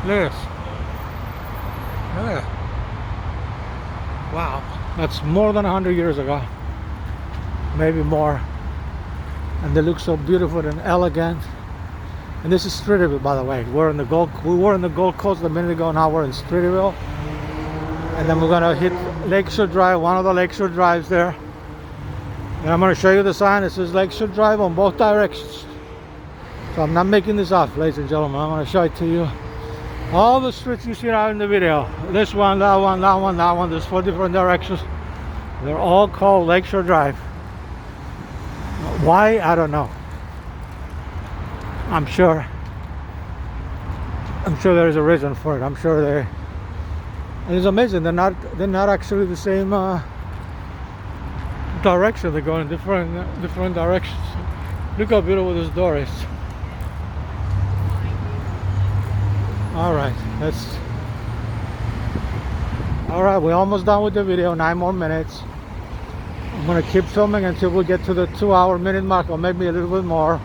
Look at this. Look at that. Wow, that's more than 100 years ago, maybe more. And they look so beautiful and elegant. And this is Streeterville, by the way. We were in the Gold Coast a minute ago. Now we're in Streeterville, and then we're gonna hit Lakeshore Drive, one of the Lakeshore Drives there. And I'm gonna show you the sign. It says Lakeshore Drive on both directions. So I'm not making this up, ladies and gentlemen. I'm gonna show it to you. All the streets you see out in the video. This one, that one, that one, that one. There's 4 different directions. They're all called Lakeshore Drive. Why? I don't know. I'm sure there's a reason for it. I'm sure they. And it's amazing. They're not actually the same direction. They go in different directions. Look how beautiful this door is. All right, we're almost done with the video. 9 more minutes. I'm gonna keep filming until we get to the 2-hour minute mark, or maybe a little bit more.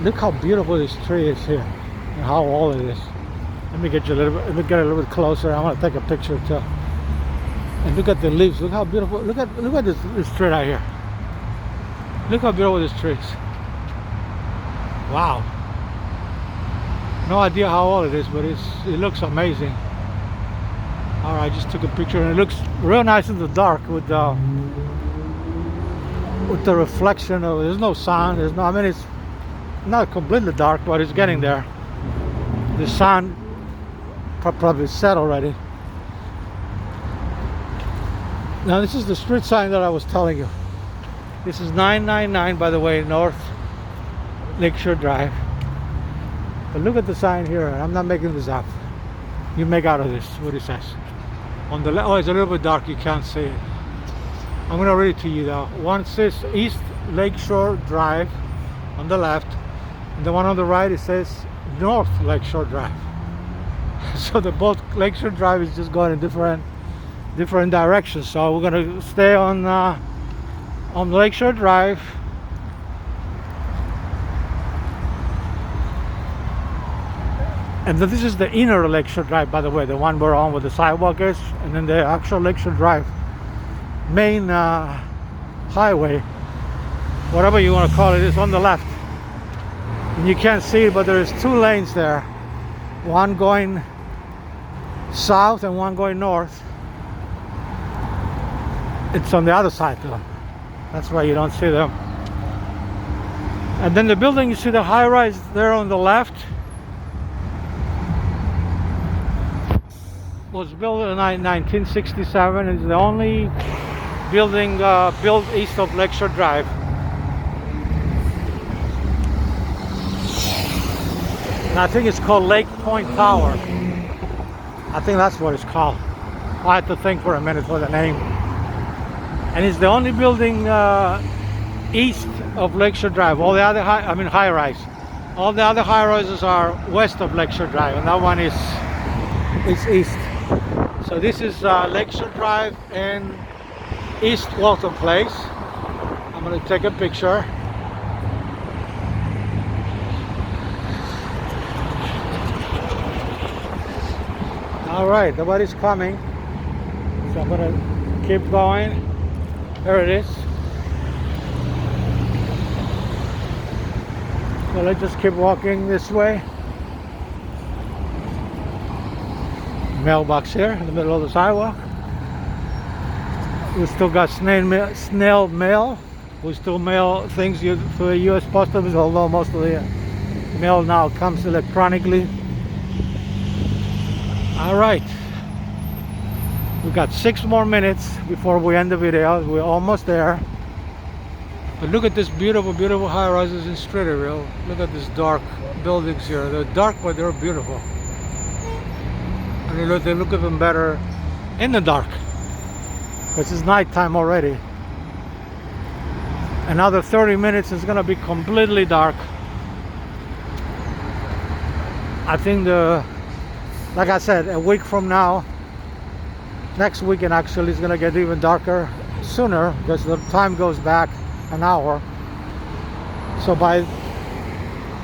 Look how beautiful this tree is here, and how old it is. Let me get a little bit closer. I want to take a picture too. And look at the leaves. Look how beautiful. Look at this tree right here. Look how beautiful this tree is. Wow. No idea how old it is, but it looks amazing. All right, I just took a picture, and it looks real nice in the dark with the reflection of. There's no sun. I mean, it's not completely dark, but it's getting there. The sun probably set already. Now this is the street sign that I was telling you. This is 999, by the way, North Lakeshore Drive. But look at the sign here. I'm not making this up. You make out of this what it says. On the left, oh, it's a little bit dark. You can't see it. I'm gonna read it to you though. One says East Lakeshore Drive on the left, and the one on the right it says North Lakeshore Drive. So the both Lakeshore Drive is just going in different directions. So we're gonna stay on Lakeshore Drive. And then this is the inner Lakeshore Drive, by the way, the one we're on where the sidewalk is, and then the actual Lakeshore Drive main highway, whatever you want to call it, is on the left. And you can't see it, but there's 2 lanes there, one going south and one going north. It's on the other side though. That's why you don't see them. And then the building, you see the high rise there on the left, was built in 1967. It's the only building built east of Lakeshore Drive. And I think it's called Lake Point Tower. I think that's what it's called. I had to think for a minute for the name. And it's the only building east of Lakeshore Drive. All the other high rise. All the other high rises are west of Lakeshore Drive, and that one is east. So this is Lakeshore Drive and East Walton Place. I'm going to take a picture. All right, nobody's coming, so I'm going to keep going. There it is. So let's just keep walking this way. Mailbox here in the middle of the sidewalk. We still got snail mail. We still mail things for the U.S. Post Office, although most of the mail now comes electronically. All right, we got 6 more minutes before we end the video. We're almost there. But look at this beautiful, beautiful high rises in Streeterville. Look at these dark buildings here. They're dark, but they're beautiful. And they look even better in the dark, because it's nighttime already. Another 30 minutes is gonna be completely dark. I think like I said, a week from now, next weekend actually, is gonna get even darker sooner, because the time goes back an hour. So by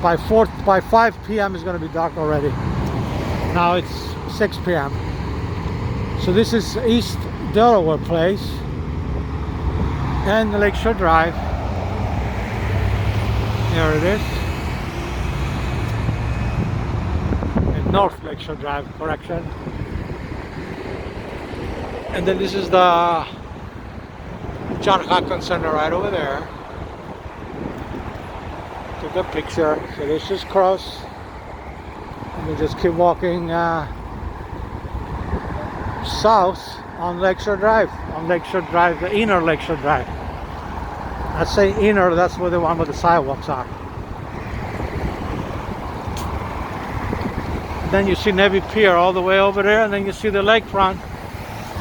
5 p.m. it's gonna be dark already. Now it's 6 p.m. So this is East Delaware Place and Lakeshore Drive. There it is. North Lakeshore Drive, correction. And then this is the John Hopkins Center right over there. Took a picture. So let's just cross. And we just keep walking south on Lakeshore Drive. On Lakeshore Drive, the inner Lakeshore Drive. I say inner, that's where the one where the sidewalks are. Then you see Navy Pier all the way over there, and then you see the lakefront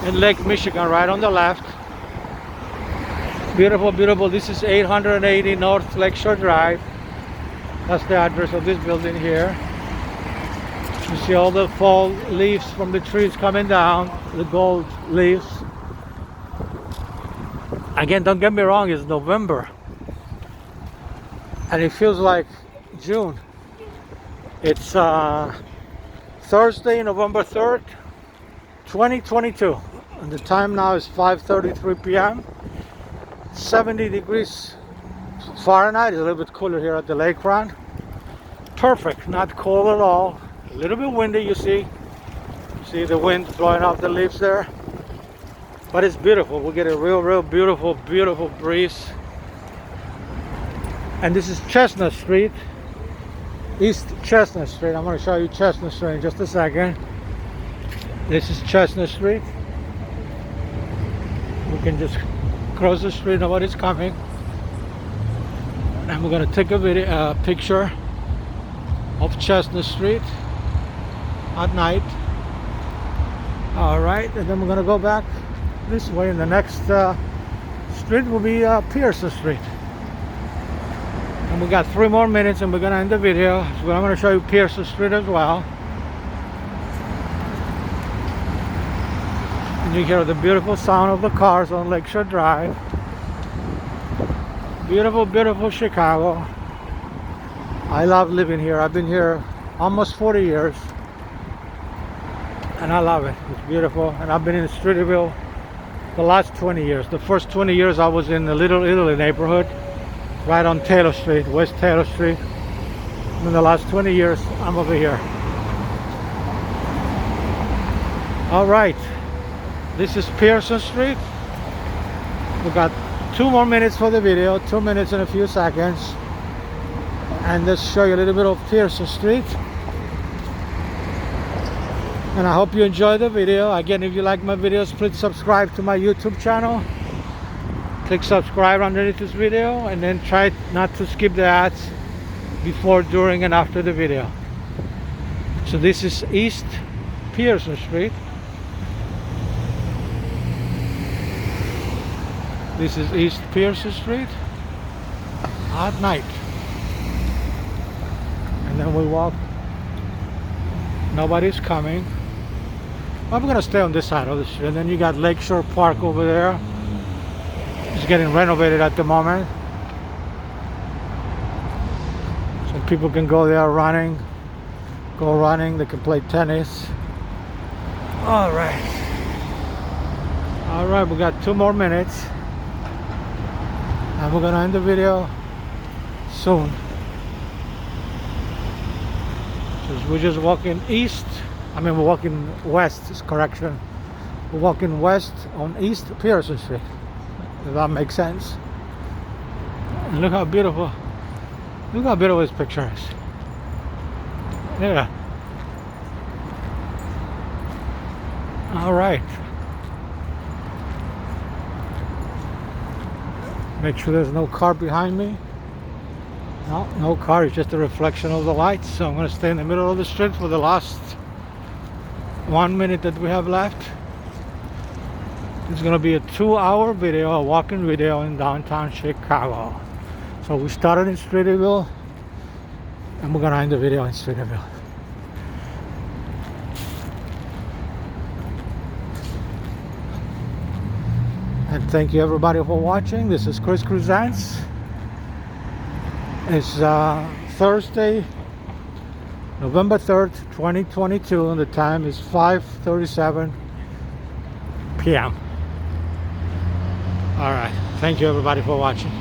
in Lake Michigan right on the left. Beautiful, beautiful. This is 880 North Lakeshore Drive. That's the address of this building here. You see all the fall leaves from the trees coming down, the gold leaves. Again, don't get me wrong, it's November. And it feels like June. It's Thursday, November 3rd, 2022. And the time now is 5:33 p.m. 70 degrees Fahrenheit. It's a little bit cooler here at the lakefront. Perfect, not cold at all. A little bit windy, you see. See the wind blowing off the leaves there. But it's beautiful. We get a real beautiful, beautiful breeze. And this is Chestnut Street. East Chestnut Street. I'm going to show you Chestnut Street in just a second. This is Chestnut Street. We can just cross the street, nobody's coming. And we're going to take a picture of Chestnut Street at night. All right, and then we're going to go back this way, and the next street will be Pearson Street. And we got 3 more minutes and we're going to end the video. So I'm going to show you Pearson Street as well. And you hear the beautiful sound of the cars on Lakeshore Drive. Beautiful, beautiful Chicago. I love living here. I've been here almost 40 years. And I love it. It's beautiful. And I've been in Streeterville the last 20 years. The first 20 years I was in the Little Italy neighborhood, right on Taylor Street, West Taylor Street. And in the last 20 years, I'm over here. All right, this is Pearson Street. We got 2 more minutes for the video, 2 minutes and a few seconds. And let's show you a little bit of Pearson Street. And I hope you enjoy the video. Again, if you like my videos, please subscribe to my YouTube channel. Click subscribe underneath this video, and then try not to skip the ads before, during, and after the video. So this is East Pearson Street. This is East Pearson Street at night. And then we walk. Nobody's coming. I'm gonna stay on this side of the street. And then you got Lakeshore Park over there. It's getting renovated at the moment. So people can go there running. Go running, they can play tennis. Alright. Alright, we got 2 more minutes. And we're gonna end the video soon. So we're just walking east. We're walking west, correction. We're walking west on East Pearson Street. If that makes sense. And look how beautiful this picture is. Yeah. All right. Make sure there's no car behind me. No car, it's just a reflection of the lights. So I'm going to stay in the middle of the street for the last 1 minute that we have left. It's going to be a 2-hour video, a walking video in downtown Chicago. So we started in Streeterville, and we're going to end the video in Streeterville. And thank you everybody for watching. This is Chris Cruzance. It's Thursday, November 3rd, 2022, and the time is 5:37 p.m. All right, thank you everybody for watching.